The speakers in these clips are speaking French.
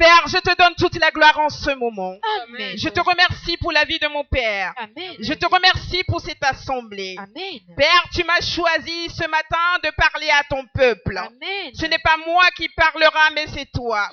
Père, je te donne toute la gloire en ce moment. Amen. Je te remercie pour la vie de mon Père. Amen. Je te remercie pour cette assemblée. Amen. Père, tu m'as choisi ce matin de parler à ton peuple. Amen. Ce n'est pas moi qui parlera, mais c'est toi.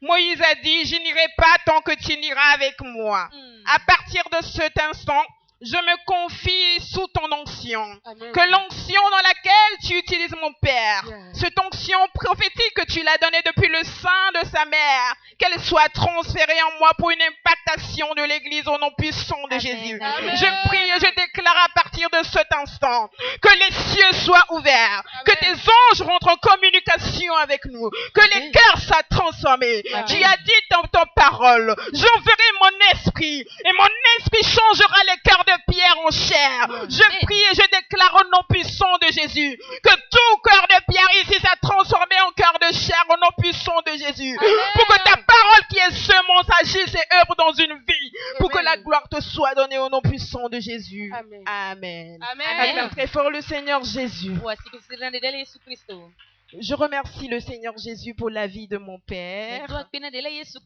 Moïse a dit, je n'irai pas tant que tu n'iras avec moi. À partir de cet instant, je me confie sous ton onction. Amen. Que l'onction dans laquelle tu utilises mon Père, Yes. cette onction prophétique que tu l'as donnée depuis le sein de sa mère, qu'elle soit transférée en moi pour une impactation de l'Église au nom puissant de Amen. Jésus. Amen. Je prie et je déclare à partir de cet instant que les cieux soient ouverts, que tes anges rentrent en communication avec nous, que les Amen. cœurs soient transformés. Amen. Tu as dit dans ta parole, j'enverrai mon esprit et mon esprit changera les cœurs de pierre en chair. Amen. Je prie et je déclare au nom puissant de Jésus que tout cœur de pierre ici soit transformé en cœur de chair au nom puissant de Jésus. Amen. Pour que ta parole qui est semence agisse et œuvre dans une vie. Pour que Amen. la gloire te soit donnée au nom puissant de Jésus. Amen. Amen. Amen. Acclame très fort le Seigneur Jésus. Wasikilizana Yesu Kristo. Je remercie le Seigneur Jésus pour la vie de mon Père, Twakpenadela Yesu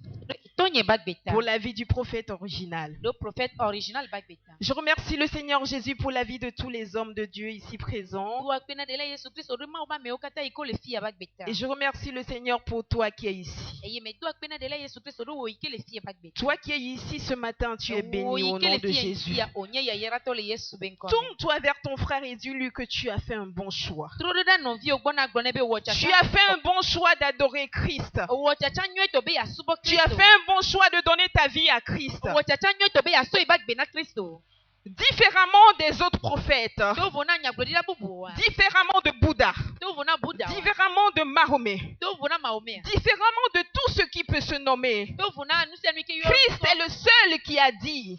Tonye Bagbeta. pour la vie du prophète original. Le prophète original Bagbeta. Je remercie le Seigneur Jésus pour la vie de tous les hommes de Dieu ici présents. Twakpenadela Yesu Kristo rema oba meokata iko le fia Bagbeta. Et je remercie le Seigneur pour toi qui es ici. Eye me twakpenadela Yesu Kristo ro ike le fia Bagbeta. Toi qui es ici ce matin, tu es béni au nom de Jésus. Onye ya yerato le Yesu benko. Tourne-toi vers ton frère et dis-lui que tu as fait un bon choix. Trododa non vi ogbona gbone be wocha. Tu as fait un bon choix d'adorer Christ. Wocha chanyo to be ya subo Tu Kristo. as fait un bon choix de donner ta vie à Christ. Wocha chanyo to be ya so Bagbena Kristo. Différemment des autres prophètes, To vona nyaglodila bubuwa. différemment de Bouddha, To vona Buddha. différemment de Mahomet, To vona Mahomet. différemment de tout ce qui peut se nommer. To vona nusianu ke yo. Christ est le seul qui a dit.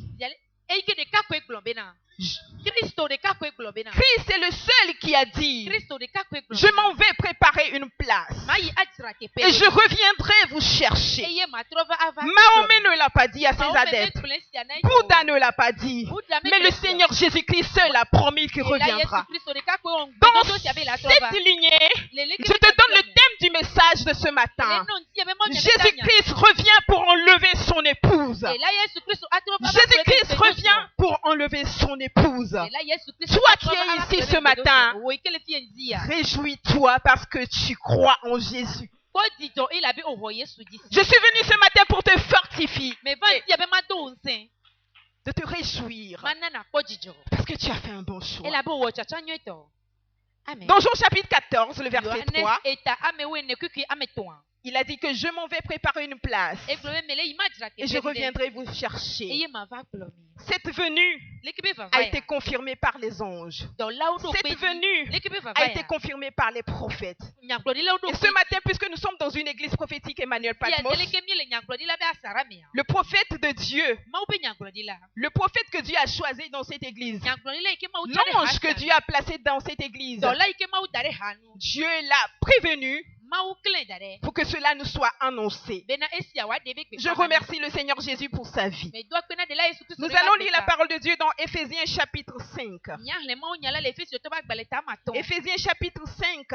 Eike de kako eglobena. Kristo de kako eglobena. Christ est le seul qui a dit. Kristo de kako eglobena. Je m'en vais préparer une place. Mai ajra te pe. Et je reviendrai vous chercher. Eye matrova ava. Mahomet ne l'a pas dit à ses Mahomet adeptes. ne blesse ya na yo. Bouddha ne l'a pas dit. Buddha me Mais le blesse. Seigneur Jésus-Christ seul a promis qu'il Et là, reviendra. Yesu Kristo de kako on. Dans Dodo siabe la trova. cette lignée, Lele ke je te donne le thème du message de ce matin. Le non siabe mo ne Jésus-Christ revient pour enlever son épouse. Et là Yesu Kristo atrova. Jésus-Christ revient pour enlever son épouse. Et là Yesu Kristo. Toi qui es ici ce matin, Wo ike le fie nzia. réjouis-toi parce que tu crois en Jésus. Ko dito il avait o Yesu disi. Je suis venu ce matin pour te fortifier, Mais va siabe ma do nsen. de te réjouir Manana ko jijo. parce que tu as fait un bon Et choix. là bo wocha chanyo to. Amen. Dans Jean chapitre 14, le verset Yohanes 3, eta amewe ne kuki ametoa. il a dit que je m'en vais préparer une place Eglobe mele imajra ke. et je reviendrai vous chercher. Eye ma va plomi. Cette venue Lekibe va a va. été confirmée par les anges. Dans là où Cette venue Lekibe va a va. été confirmée par les prophètes. Nyaklodi là où Et ce matin, puisque nous sommes dans une église prophétique Emmanuel Patmos, le prophète de Dieu, le prophète que Dieu a choisi dans cette église, l'ange que Dieu a placé dans cette église, Dieu l'a prévenu pour que cela nous soit annoncé. Je remercie le Seigneur Jésus pour sa vie. Nous allons lire la parole de Dieu dans Éphésiens chapitre 5. Éphésiens chapitre 5,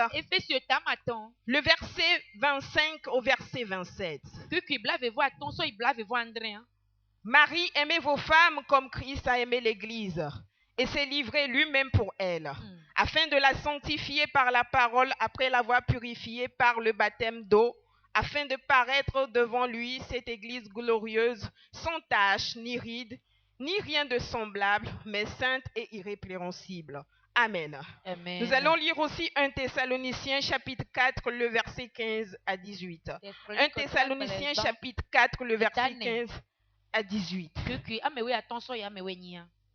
le verset 25 au verset 27. Marie, aimez vos femmes comme Christ a aimé l'Église et s'est livré lui-même pour elle, afin de la sanctifier par la parole après l'avoir purifiée par le baptême d'eau, afin de paraître devant lui cette Église glorieuse, sans tache, ni ride, ni rien de semblable, mais sainte et irrépréhensible. Amen. Amen. Nous allons lire aussi 1 Thessaloniciens chapitre 4, le verset 15 à 18. 1 Thessaloniciens chapitre 4, le verset 15 à 18.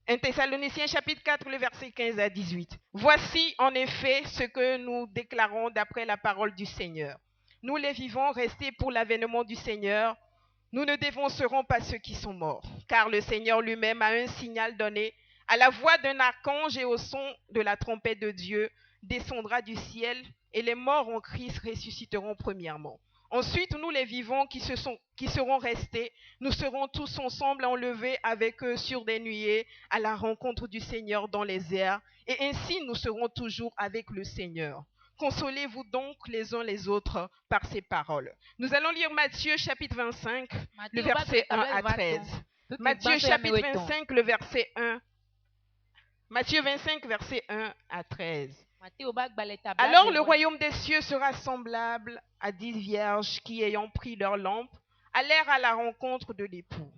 1 Thessaloniciens chapitre 4, le verset 15 à 18. Voici en effet ce que nous déclarons d'après la parole du Seigneur. Nous les vivants restés pour l'avènement du Seigneur, nous ne dévancerons pas ceux qui sont morts, car le Seigneur lui-même a un signal donné, à la voix d'un archange et au son de la trompette de Dieu, descendra du ciel, et les morts en Christ ressusciteront premièrement. Ensuite, nous les vivants qui seront restés, nous serons tous ensemble enlevés avec eux sur des nuées à la rencontre du Seigneur dans les airs, et ainsi nous serons toujours avec le Seigneur. Consolez-vous donc les uns les autres par ces paroles. Nous allons lire Matthieu chapitre 25, le verset 1 à 13. Matthieu chapitre 25, le verset 1. Matthieu 25, verset 1 à 13. Alors le royaume des cieux sera semblable à 10 vierges qui, ayant pris leurs lampes, allèrent à la rencontre de l'époux.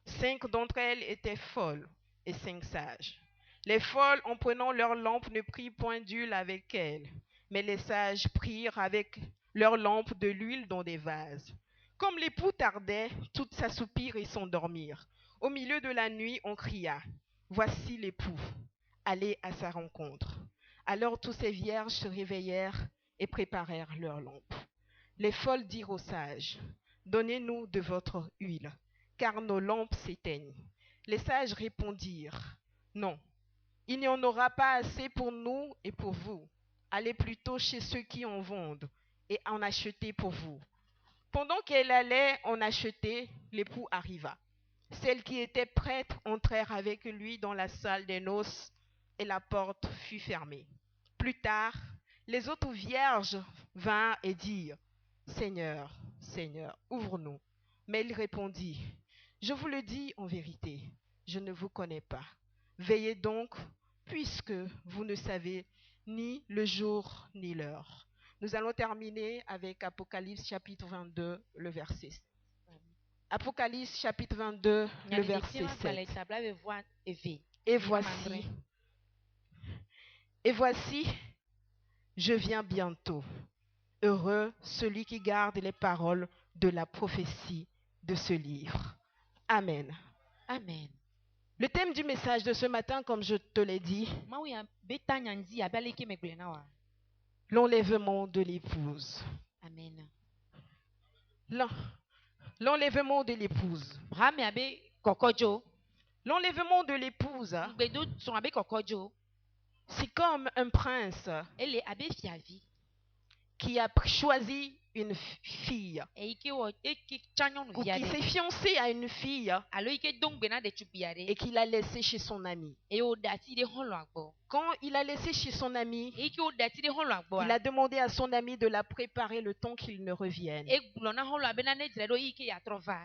5 d'entre elles étaient folles et 5 sages. Les folles, en prenant leurs lampes, ne prirent point d'huile avec elles, mais les sages prirent avec leurs lampes de l'huile dans des vases. Comme l'époux tardait, toutes s'assoupirent et s'endormirent. Au milieu de la nuit, on cria, « Voici l'époux, allez à sa rencontre. » Alors tous ces vierges se réveillèrent et préparèrent leurs lampes. Les folles dirent aux sages, « Donnez-nous de votre huile, car nos lampes s'éteignent. » Les sages répondirent, « Non, il n'y en aura pas assez pour nous et pour vous. Allez plutôt chez ceux qui en vendent et en achetez pour vous. » Pendant qu'elle allait en acheter, l'époux arriva. Celles qui étaient prêtes entrèrent avec lui dans la salle des noces et la porte fut fermée. Plus tard, les autres vierges vinrent et dirent, « Seigneur, Seigneur, ouvre-nous. » Mais il répondit, « Je vous le dis en vérité, je ne vous connais pas. Veillez donc, puisque vous ne savez ni le jour ni l'heure. » Nous allons terminer avec Apocalypse chapitre 22, le verset 7. Apocalypse chapitre 22, le verset 7. Et voici, je viens bientôt. Heureux celui qui garde les paroles de la prophétie de ce livre. Amen. Amen. Le thème du message de ce matin, comme je te l'ai dit, l'enlèvement de l'épouse. Amen. L'enlèvement de l'épouse. L'enlèvement de l'épouse, c'est comme un prince qui a choisi une fille ou qui s'est fiancé à une fille et qu'il a laissé chez son ami. Quand il a laissé chez son ami, il a demandé à son ami de la préparer le temps qu'il ne revienne.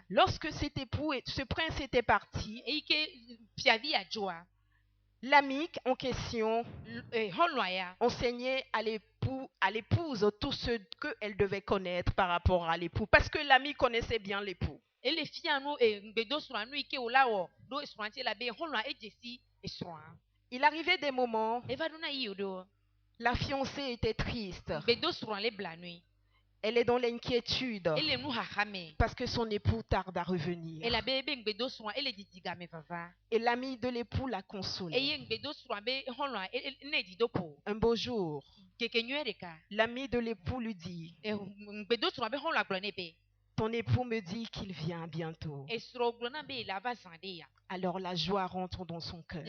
Lorsque ce prince était parti, l'ami en question enseignait à l'épouse tout ce qu'elle devait connaître par rapport à l'époux, parce que l'ami connaissait bien l'époux. Il arrivait des moments, la fiancée était triste. Elle est dans l'inquiétude parce que son époux tarde à revenir. Et l'ami de l'époux l'a consolé. Un beau jour, l'ami de l'époux lui dit, « Ton époux me dit qu'il vient bientôt. » Alors la joie rentre dans son cœur.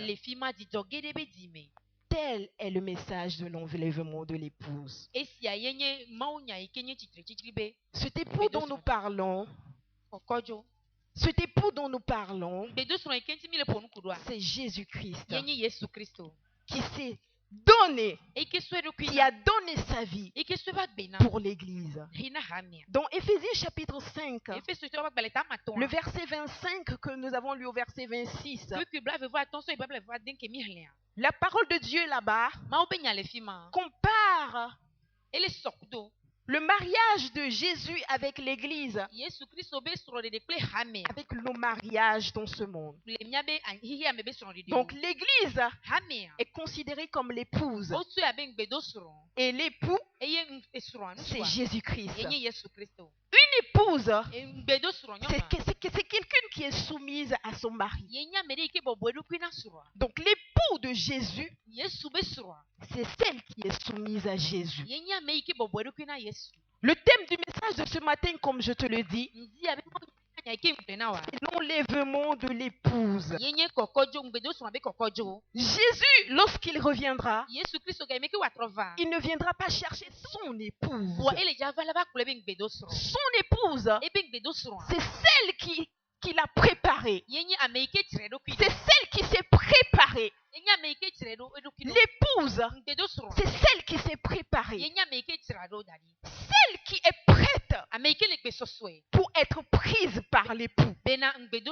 Tel est le message de l'enlèvement de l'épouse. Cet époux dont nous parlons, c'est Jésus-Christ qui s'est donné, qui a donné sa vie pour l'Église. Dans Éphésiens chapitre 5, le verset 25 que nous avons lu au verset 26, la parole de Dieu là-bas compare le mariage de Jésus avec l'Église avec nos mariages dans ce monde. Donc l'Église est considérée comme l'épouse et l'époux, c'est Jésus-Christ. Une épouse, c'est quelqu'un qui est soumise à son mari. Donc l'époux de Jésus, c'est celle qui est soumise à Jésus. Le thème du message de ce matin, comme je te le dis, c'est l'enlèvement de l'épouse. Jésus, lorsqu'il reviendra, il ne viendra pas chercher son épouse. Son épouse, c'est celle qui l'a préparée. C'est celle qui s'est préparée. L'épouse, c'est celle qui s'est préparée, celle qui est prête pour être prise par l'époux. La Bible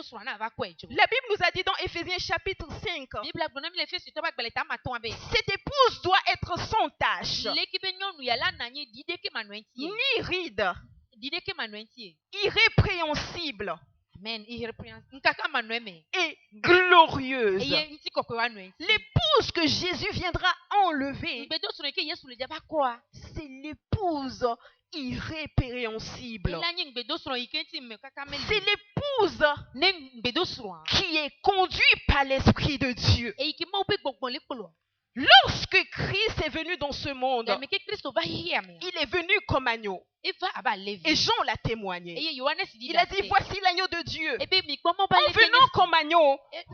nous a dit dans Éphésiens chapitre 5, cette épouse doit être sans tache, ni ride, irrépréhensible et glorieuse. L'épouse que Jésus viendra enlever, c'est l'épouse irrépréhensible. C'est l'épouse qui est conduite par l'Esprit de Dieu. Lorsque Christ est venu dans ce monde, il est venu comme agneau. Et Jean l'a témoigné. Il a dit, voici l'agneau de Dieu. En venant comme agneau, à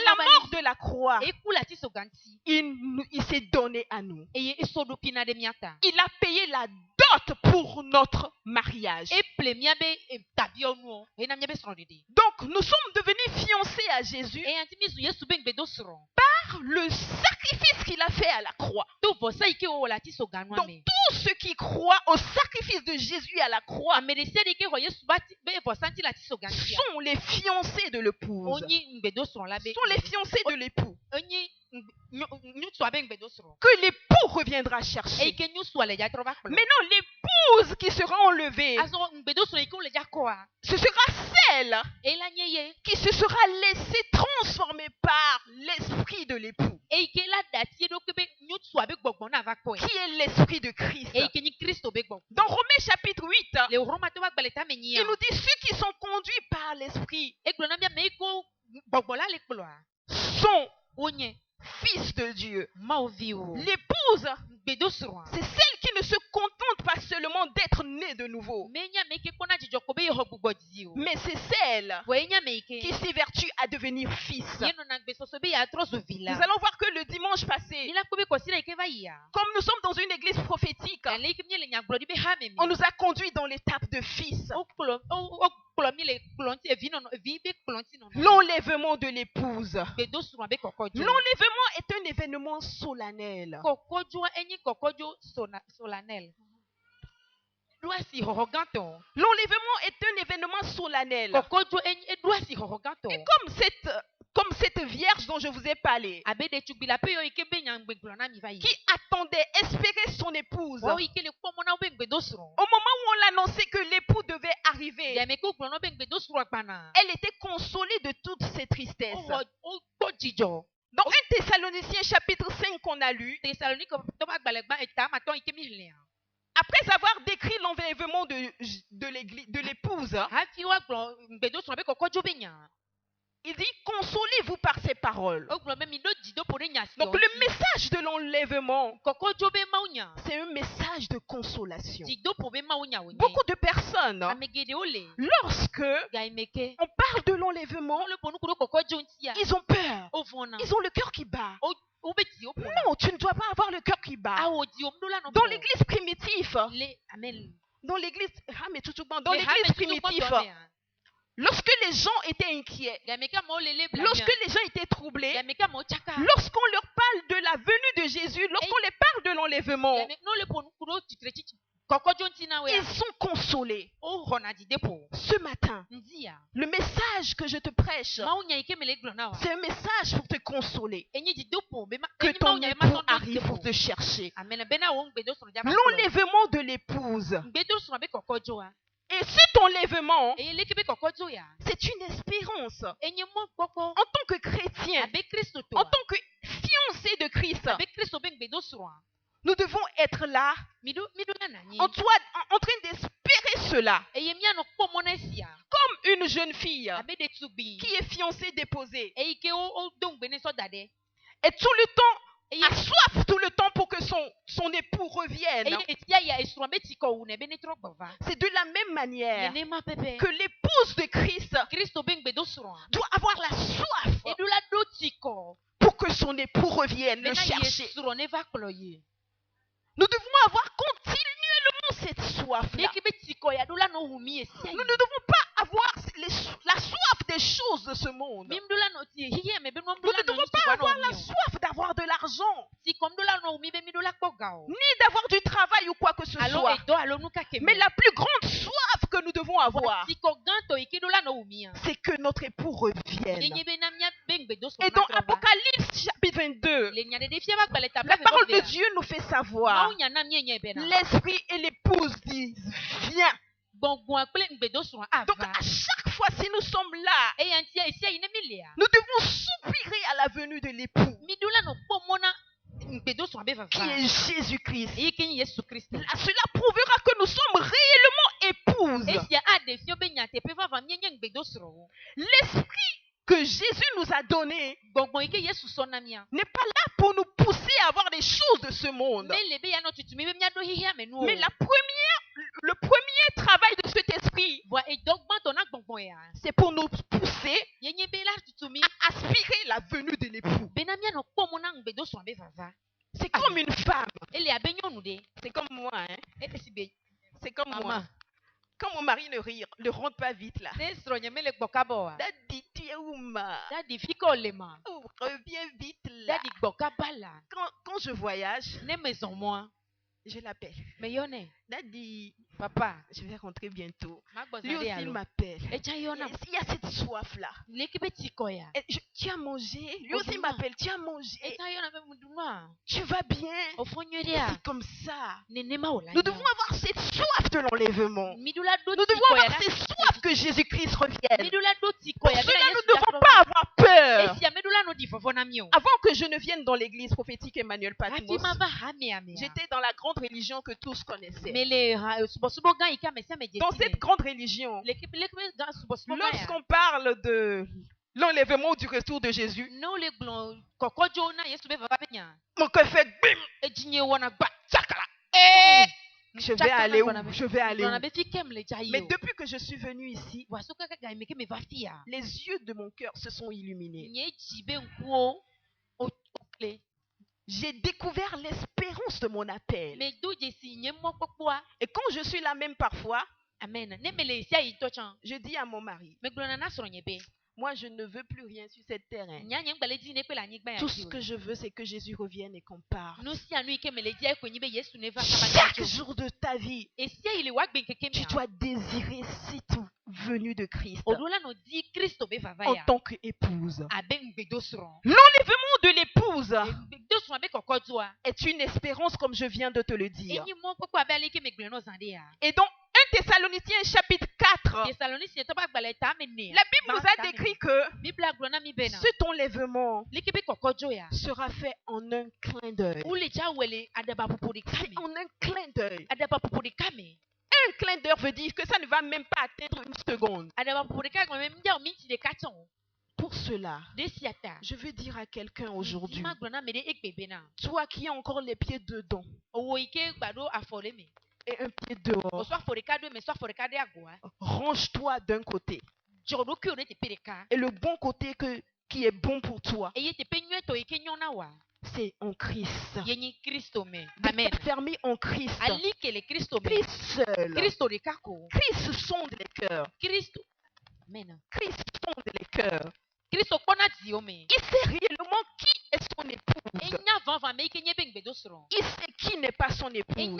la mort de la croix, il s'est donné à nous. Il a payé la dot pour notre mariage. Donc, nous sommes devenus fiancés à Jésus par le sacrifice qu'il a fait à la croix. Donc, tous ceux qui croient au sacrifice de Jésus à la croix sont les fiancés de l'épouse. Sont les fiancés de l'époux que l'époux reviendra chercher. Maintenant, l'épouse qui sera enlevée, ce sera celle qui se sera laissée transformer par l'esprit de l'époux, qui est l'esprit de Christ. Dans Romains chapitre 8, il nous dit ceux qui sont conduits par l'esprit sont fils de Dieu. L'épouse, c'est celle qui ne se contente pas seulement d'être née de nouveau, mais c'est celle qui s'évertue à devenir fils. Nous allons voir que le dimanche passé, comme nous sommes dans une église prophétique, on nous a conduits dans l'étape de fils. L'enlèvement de l'épouse. L'enlèvement est un événement solennel. L'enlèvement est un événement solennel. Et comme cette vierge dont je vous ai parlé, qui attendait, espérait son épouse, au moment où on l'annonçait que l'époux devait arriver, elle était consolée de toutes ses tristesses. Dans 1 Thessaloniciens chapitre 5 qu'on a lu, après avoir décrit l'enlèvement de l'épouse, il dit, consolez-vous par ces paroles. Donc le message de l'enlèvement, c'est un message de consolation. Beaucoup de personnes, lorsque on parle de l'enlèvement, ils ont peur. Ils ont le cœur qui bat. Non, tu ne dois pas avoir le cœur qui bat. Dans l'église primitive, dans l'église primitive, lorsque les gens étaient inquiets, lorsque les gens étaient troublés, lorsqu'on leur parle de la venue de Jésus, lorsqu'on les parle de l'enlèvement, ils sont consolés. Ce matin, le message que je te prêche, c'est un message pour te consoler. Que ton époux arrive pour te chercher. L'enlèvement de l'épouse. Et cet enlèvement, c'est une espérance. En tant que chrétien, en tant que fiancé de Christ, nous devons être là, en train d'espérer cela. Comme une jeune fille qui est fiancée déposée. Et tout le temps, a soif tout le temps pour que son époux revienne. C'est de la même manière que l'épouse de Christ doit avoir la soif pour que son époux revienne le chercher. Nous devons avoir continuellement cette soif-là. Nous ne devons pas avoir la soif des choses de ce monde. Nous ne devons pas avoir la soif d'avoir de l'argent, ni d'avoir du travail ou quoi que ce soit. Mais la plus grande soif que nous devons avoir, c'est que notre époux revienne. Et dans Apocalypse chapitre 22, la parole de Dieu nous fait savoir, l'esprit et l'épouse disent, viens. Donc à chaque fois, si nous sommes là, nous devons soupirer à la venue de l'époux, qui est Jésus-Christ. Cela prouvera que nous sommes réellement épouses. L'esprit que Jésus nous a donné n'est pas là pour nous pousser à avoir des choses de ce monde. Mais le premier travail de cet esprit, c'est pour nous pousser à aspirer la venue de l'époux. C'est comme une femme. C'est comme moi. Hein? C'est comme moi. Quand mon mari ne rentre pas vite là. Daddy, tu es où, ma? Oh, reviens vite là. Quand je voyage, je l'appelle. Daddy, papa, je vais rentrer bientôt. Lui aussi il m'appelle. Il y a cette soif là. Tu as mangé? Lui aussi m'appelle. Tu as mangé? Tu vas bien? C'est comme ça. Nous devons avoir cette soif de l'enlèvement. Nous devons avoir cette soif que Jésus-Christ revienne. Pour cela, nous ne devons pas avoir peur. Avant que je ne vienne dans l'église prophétique Emmanuel Patmos, j'étais dans la grande religion que tous connaissaient. Dans cette grande religion, lorsqu'on parle de l'enlèvement ou du retour de Jésus, mon cœur fait bim. Je vais aller où? Je vais aller où? Mais depuis que je suis venue ici, les yeux de mon cœur se sont illuminés. J'ai découvert l'espérance de mon appel. Et quand je suis là même parfois, je dis à mon mari, moi je ne veux plus rien sur cette terre. Tout ce que je veux, c'est que Jésus revienne et qu'on parle. Chaque jour de ta vie, tu dois désirer cette venue de Christ en tant qu'épouse. L'enlèvement de l'épouse est une espérance, comme je viens de te le dire. Et donc 1 Thessaloniciens chapitre 4, la Bible nous a décrit que cet enlèvement sera fait en un clin d'œil. C'est en un clin d'œil. Un clin d'œil veut dire que ça ne va même pas atteindre une seconde. Pour cela, je veux dire à quelqu'un aujourd'hui, toi qui as encore les pieds dedans et un pied dehors, range-toi d'un côté. Et le bon côté qui est bon pour toi, c'est en Christ. Fermé en Christ. Christ seul. Christ sonde les cœurs. Christ sonde les cœurs. Il sait réellement qui est son épouse. Il sait qui n'est pas son épouse. Si nous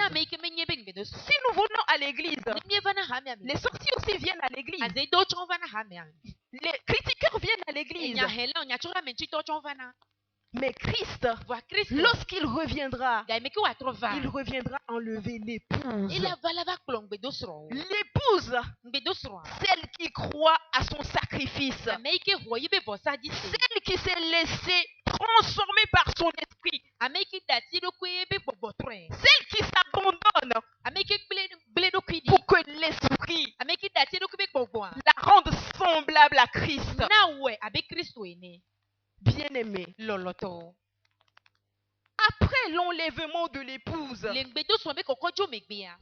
venons à l'église, les sorciers aussi viennent à l'église. Les critiqueurs viennent à l'église. Mais Christ, lorsqu'il reviendra, il reviendra enlever l'épouse. L'épouse, celle qui croit à son sacrifice, celle qui s'est laissée transformer par son esprit, celle qui s'abandonne pour que l'esprit la rende semblable à Christ. Bien-aimé, après l'enlèvement de l'épouse,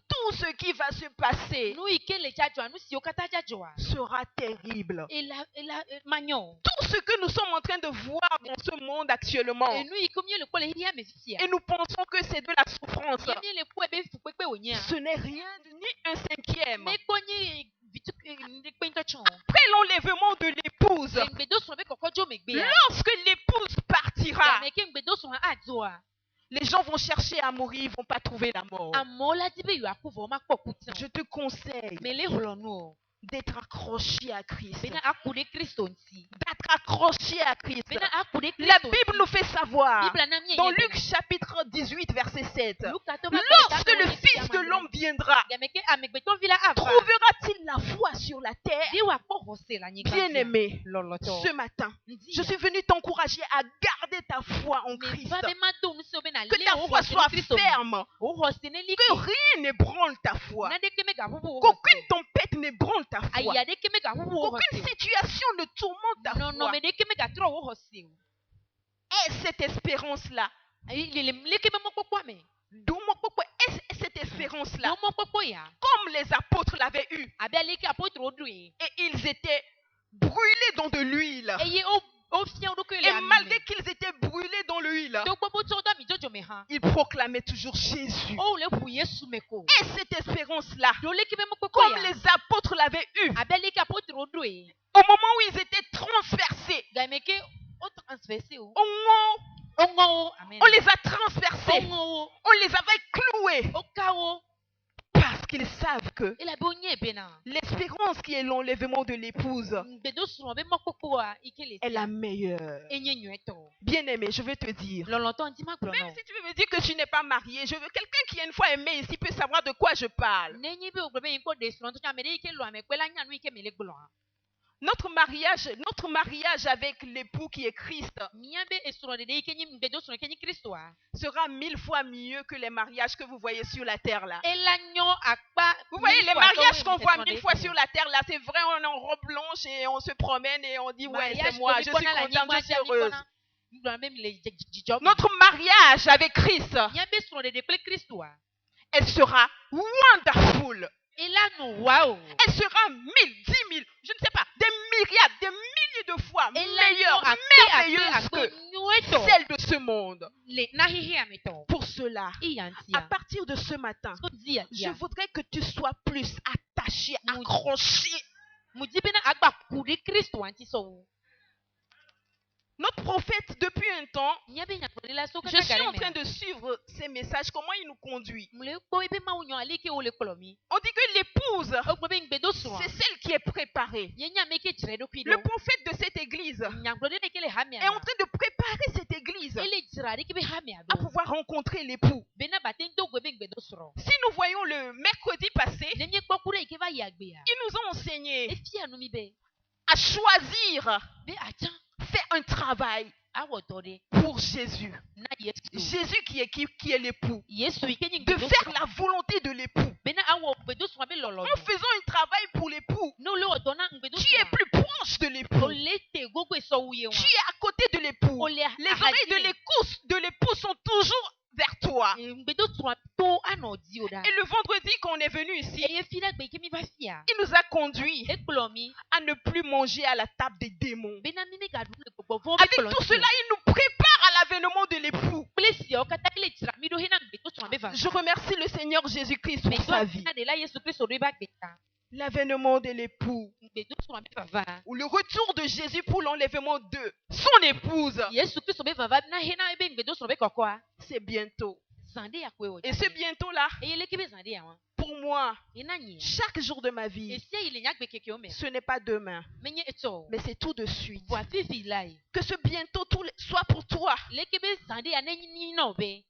tout ce qui va se passer sera terrible. Tout ce que nous sommes en train de voir dans ce monde actuellement, et nous pensons que c'est de la souffrance, ce n'est rien ni un cinquième après l'enlèvement de l'épouse, lorsque l'épouse partira, les gens vont chercher à mourir, ils ne vont pas trouver la mort. Je te conseille d'être accroché à Christ. D'être accroché à Christ. La Bible nous fait savoir, dans Luc chapitre 18, verset 7, lorsque le Fils de l'homme viendra, trouvera-t-il la foi sur la terre? Bien-aimé, ce matin, je suis venu t'encourager à garder ta foi en Christ. Que ta foi soit ferme. Que rien n'ébranle ta foi. Qu'aucune tempête n'ébranle ta foi. Qu'aucune situation ne tourmente ta foi. Et cette espérance-là, cette espérance-là, comme les apôtres l'avaient eue, et ils étaient brûlés dans de l'huile. Et malgré qu'ils étaient brûlés dans l'huile, ils proclamaient toujours Jésus. Et cette espérance-là, comme les apôtres l'avaient eue, au moment où ils étaient transpercés, on les a transpercés, on les avait cloués, parce qu'ils savent que l'espérance qui est l'enlèvement de l'épouse est la meilleure. Bien-aimé, je veux te dire, même si tu veux me dire que tu n'es pas marié, je veux quelqu'un qui a une fois aimé ici peut savoir de quoi je parle. Notre mariage avec l'époux qui est Christ sera 1000 fois mieux que les mariages que vous voyez sur la terre là. Vous voyez les mariages qu'on voit 1000 fois sur la terre là, c'est vrai, on est en robe blanche et on se promène et on dit ouais c'est moi, je suis contente, je suis heureuse. Notre mariage avec Christ, elle sera wonderful. Elle sera 1000, 10 000, je ne sais pas, des myriades, des milliers de fois meilleure, merveilleuse que celle de ce monde. Pour cela, à partir de ce matin, je voudrais que tu sois plus attaché, accroché. Notre prophète, depuis un temps, je suis en train de suivre ses messages, comment il nous conduit. On dit que l'épouse, c'est celle qui est préparée. Le prophète de cette église est en train de préparer cette église à pouvoir rencontrer l'époux. Si nous voyons le mercredi passé, il nous a enseigné à choisir, faire un travail pour Jésus. Jésus qui est l'époux. De faire la volonté de l'époux. En faisant un travail pour l'époux, tu es plus proche de l'époux. Tu es à côté de l'époux. Les oreilles de l'époux sont toujours vers toi. Et le vendredi qu'on est venu ici, il nous a conduit à ne plus manger à la table des démons. Avec tout cela, il nous prépare à l'avènement de l'époux. Je remercie le Seigneur Jésus-Christ pour sa vie. L'avènement de l'époux, ou le retour de Jésus pour l'enlèvement de son épouse, c'est bientôt. Et ce bientôt-là, pour moi, chaque jour de ma vie, ce n'est pas demain, mais c'est tout de suite. Que ce bientôt soit pour toi,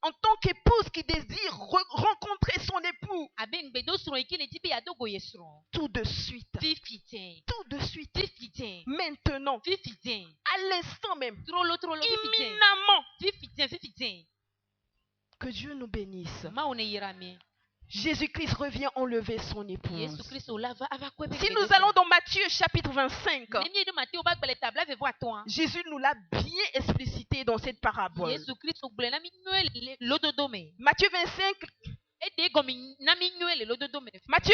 en tant qu'épouse qui désire rencontrer son époux, tout de suite, tout de suite, maintenant, à l'instant même, imminemment. Que Dieu nous bénisse. Jésus-Christ revient enlever son épouse. Si nous allons dans Matthieu chapitre 25, Jésus nous l'a bien explicité dans cette parabole. Matthieu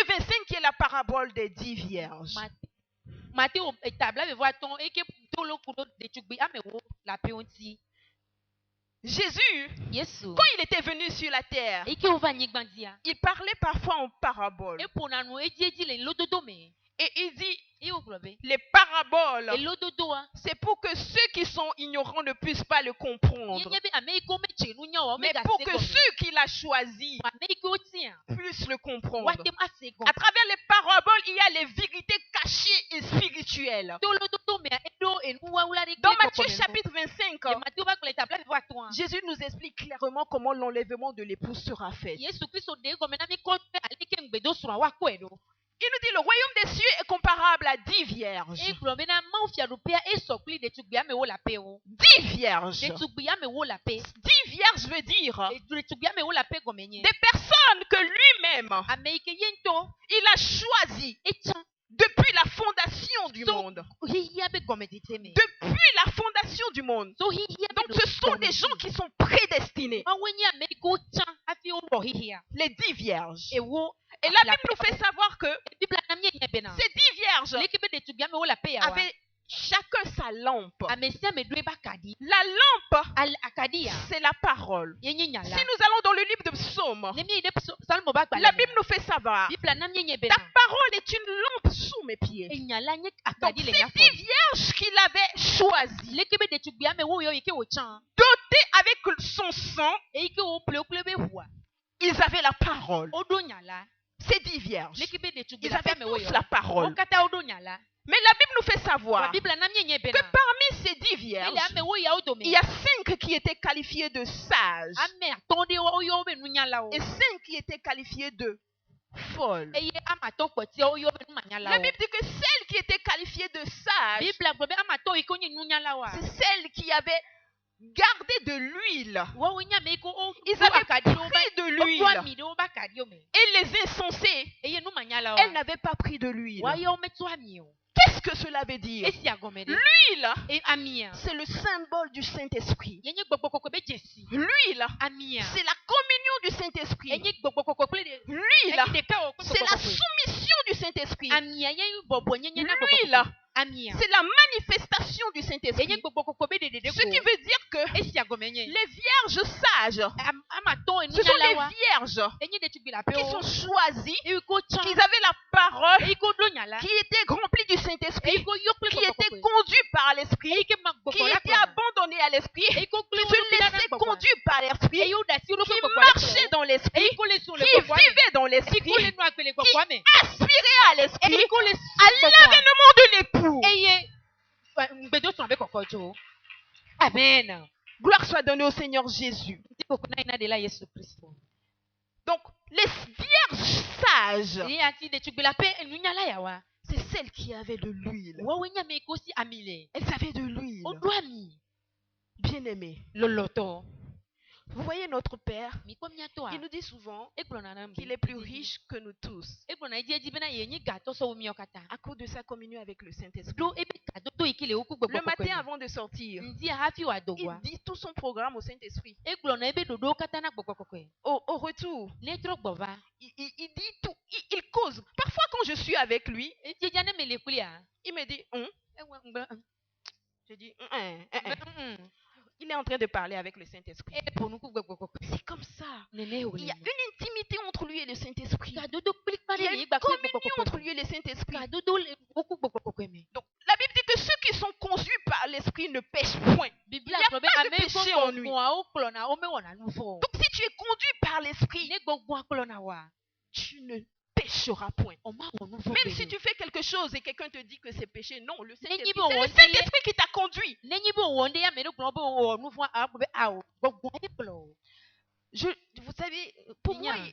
25 qui est la parabole des 10 vierges. Jésus, quand il était venu sur la terre, il parlait parfois en parabole. Et il dit, Iye oglobe. les paraboles, Elododo a. c'est pour que ceux qui sont ignorants ne puissent pas le comprendre, Yenye be ameiko meche nunya wa mais omega pour que segome. ceux qu'il a choisis Ameiko tien. puissent le comprendre. Watem asegom. À travers les paraboles, il y a les vérités cachées et spirituelles. Tolododo me edo enuwa ulare Dans kle Matthieu kokome. chapitre 25, Ye Matthieu ba kle tabla va toi. Jésus nous explique clairement comment l'enlèvement de l'épouse sera fait. Yesu Kristo de gome na mi ko alike ngbedo sura wa kwedo. Il nous dit le royaume des cieux est comparable à 10 vierges. E glo be na ma ofia rupia e sokli de tugbia me wo la pe o. 10 vierges. De tugbia me wo la pe. 10 vierges veut dire E de tugbia me wo la pe gome nye. des personnes que lui-même, Ameike yento il a choisi e chan. depuis la fondation du So- monde. Hiya be gome diteme. Depuis la fondation du monde. So hiya be Donc ce sont des gens qui sont prédestinés. ma wenye ameiko chan afi o bo hiya. Les 10 vierges. E wo Et la Bible nous fait savoir que Bibla na mie nye bena. ces 10 vierges Leke be de tugbia me wo la pe ya wa. avaient chacun sa lampe. Amesia me dwe ba kadi. La lampe, Al akadia. c'est la parole. Yenye Si nyala. nous allons dans le livre de Psaume, Ne mi ide salmo ba la Bible nous fait savoir, Bibla na mie nye ta bena. parole est une lampe sous mes pieds. E nyala nye Donc akadi ces le nya 10 vierges qu'il avait choisies, Leke be de tugbia me wo yo yeke wo chan. dotées avec son sang, E yeke wo ple be hua. ils avaient la parole. Odo nyala. Ces 10 vierges, Leke be de ils tugbia avaient me wo tous yo. la parole. Okata odo nyala. Mais la Bible nous fait Wa savoir que Bibla na mie nye bena. parmi ces 10 Ele vierges, ame wo ya odo me. il y a 5 qui étaient qualifiées de sages Ame atonde wo yo be nu nyala o. et 5 qui étaient qualifiées de folles. Eye ama to kwoti o yo be nu manyala La o. Bible dit que celles qui étaient qualifiées de sages, Bibla gbe be ama to iko nye nu nyala wa. c'est celles qui avaient gardé de l'huile. Wo wo nya me iko o. Ils o avaient akadi o ba. pris de O l'huile. to ami de o ba kadi o me. Et les insensés, Eye nu manyala elles wa. n'avaient pas pris de l'huile. Wa yo me to ami o. Qu'est-ce que cela veut dire? Esi agomede. L'huile, E amia. c'est le symbole du Saint-Esprit. Yenye gbogbo be jesi. L'huile, Amia. c'est la communion du Saint-Esprit. Enye gbogbo ple de. L'huile, Enye de ka o c'est la soumission du Saint-Esprit. Amia yenye bobo nyenye na L'huile, gbogbo. Amia. c'est la manifestation du Enye Saint-Esprit. gbogbo be de Ce qui veut dire que Esi agomenye. les vierges sages, Ama to enu ce sont nyala les wa. vierges Enye de tugbila pe qui o. sont choisies, E ko chan. qui avaient la parole, E ko do nyala. qui étaient remplies du E Saint-Esprit, ko yokle qui étaient conduits par l'Esprit, E ke ma qui gbogbo la étaient abandonnés à l'Esprit, E ko qui kle se laissaient conduire par E l'Esprit, yo da si ro qui gbogbo marchaient dans E l'Esprit, ko le sur le qui gbogbo. vivaient dans E l'Esprit, ko le nu agbele gbogbo ame. aspiraient à E l'Esprit, ko le à l'avènement de l'époux. Eye ngbedo tun abe kokojo. Amen. Gloire soit donnée au Seigneur Jésus. Ndi koko na ina de la Yesu Kristo. Donc, les vierges sages, Ni ati de tugbila pe enu nyala ya wa. c'est celles qui avaient de l'huile. Wo we nyame ko si amile. Elles avaient de l'huile. O do ami. Bien-aimés, Loloto. vous voyez notre Père, Mi ko mi ato a. il nous dit souvent E glo na na mbi. qu'il est plus riche que nous tous E glo na ije ji bena yenyi gato so mi okata. à cause de sa communion avec le Saint-Esprit. Do ebe kado to ikile oku gbogbo Le koko. matin avant de sortir, Ndi hafi wa il dogwa. dit tout son programme au Saint-Esprit. E glo na ebe dodo kata na gbogbo koko. Au retour, Ne tro gbova. il dit tout, il cause. Parfois quand je suis avec lui, E je jane me le kulia. il me dit, E wa ngba. je dis, il est en train de parler avec le Saint-Esprit. E ponu ku gbogbo koko. C'est comme ça. Nene Il ole. y a une intimité entre lui et le Saint-Esprit. Kado do klik Il y a pare ni une gba ku communion gbogbo entre koko. lui et le Saint-Esprit. Kado do le oku gbogbo koko me. Donc, la Bible dit que ceux qui sont conduits par l'Esprit ne pêchent point. Biblia Il y a glo be pas de ame péché ko en lui. ko a o klo na o me wona nu fo. Donc, si tu es conduit par l'Esprit, Ne gbogbo aklo na wa. tu ne pécheras point. O ma wonu fo. Même si tu fais quelque chose et quelqu'un te dit que c'est péché, non, le Saint-Esprit, bon, c'est le on dit- Saint-Esprit qui t'a conduit. Nenyi bo wonde ya me no glo bo o nu fo a gbe a o. Gbogbo e glo. Vous savez, pour moi, Nya.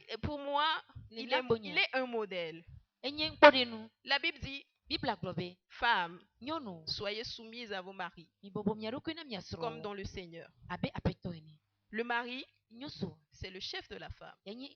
il Nena bonya. est un modèle. Enye nkpori nu. La Bible dit, Biblia glo be. femmes, Nyono. soyez soumises à vos maris, Mi bobo mi aruko na mi asro. comme dans le Seigneur. Abe apeto eni. Le mari, Nyoso. c'est le chef de la femme. Enye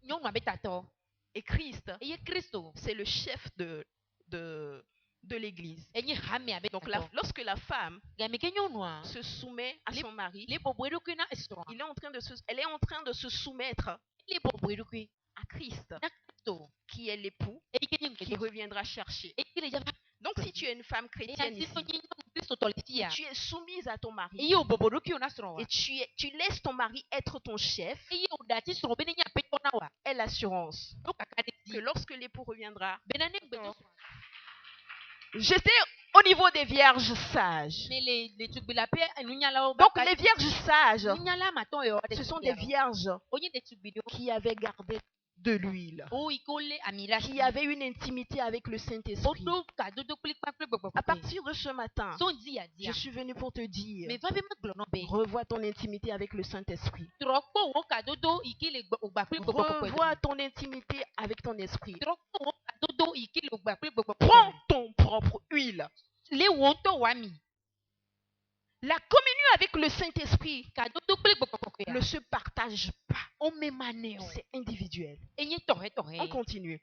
nyono abe tato. Et Christ, Eye Kristo. c'est le chef de l'Église. Enye hame abe Donc, tato. lorsque la femme Ga me ke nyono a. se soumet à Les- son mari, Le bobo eruko na esro. elle est en train de se soumettre Le bobo eruko. à Christ, Na Kristo. qui est l'époux, Eye ke nyem qui ke. reviendra chercher. Eye ke le java. Donc, si tu es une femme Eye chrétienne ati ici, so nyi Kristo tolisia. tu es soumise à ton mari Eye o bobo eruko na sro wa. et tu laisses ton mari être ton chef, Eye o dati sro be nya apeto na wa. aie l'assurance Do kakade que di. lorsque l'époux reviendra, Benane ngbedo sro. J'étais au niveau des vierges sages. Mais les tugbilape nunyala Donc les vierges sages, nunyala maton yo ce sont des vierges onye de tugbido qui avaient gardé de l'huile, o ikole amira qui avaient une intimité avec le Saint-Esprit. odo kadodo klikpakle gbogbo À partir de ce matin, son dia je dia suis venu pour te dire, mais va be maglono be revois ton intimité avec le Saint-Esprit. trokpo wo kadodo ikile ogbakle gbogbo Revois ton intimité avec ton esprit. trokpo wo kadodo ikile ogbakle gbogbo Prends ton propre huile. le wonto wami La communion avec le Saint-Esprit kadodo kle gbogbo ne se partage pas. o memaneo C'est individuel. enye torhe On continue.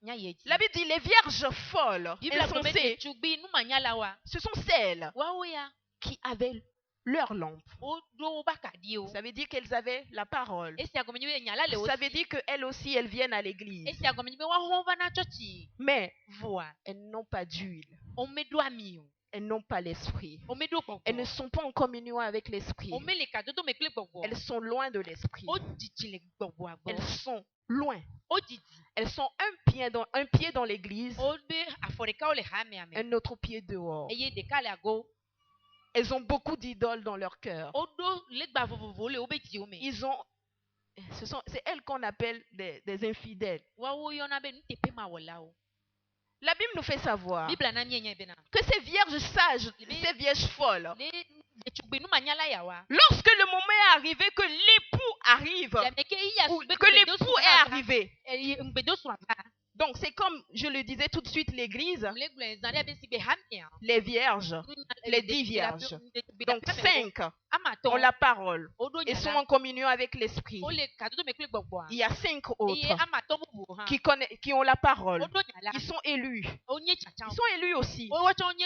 nya yeji La Bible dit les vierges folles, Bible a insensées, tugbi nu manyala wa ce sont celles wa oya qui avaient leur lampe. odo bakadio Ça veut dire qu'elles avaient la parole. esi agomenye be nyala le Ça veut dire qu'elles aussi, elles viennent à l'église. esi agomenye be wa hova na chochi Mais voa elles n'ont pas d'huile. o medo amio Elles n'ont pas l'esprit. o medo gbogbo Elles ne sont pas en communion avec l'esprit. o mele kadodo mekle gbogbo Elles sont loin de l'esprit. o jijile gbogbo agbo Elles sont loin. o jiji Elles sont un pied dans l'église, o be aforeka o le hame ame un autre pied dehors. eye de kale ago Elles ont beaucoup d'idoles dans leur cœur. o do legba vovovo le o be ji o me C'est elles qu'on appelle des infidèles. wa wo yona be ntepe ma wola o La Bible nous fait savoir Bible na mienya be na que ces vierges sages, ces vierges folles, le tugbi nu manyala ya wa lorsque le moment est arrivé que l'époux arrive, ya meke iya ou sube que l'époux est arrivé, ngbedo surava donc c'est comme je le disais tout de suite, l'église, mlegble zande abe sibe hamia les vierges, les 10 vierges, donc 5 ont amaton la parole odo et sont nyala en communion avec l'esprit. o le kadodo mekle gbogbo Il y a 5 eye autres amaton bubu ha qui ont la parole. odo nyala Ils sont élus. onye chacha Ils sont élus aussi. o wacha onye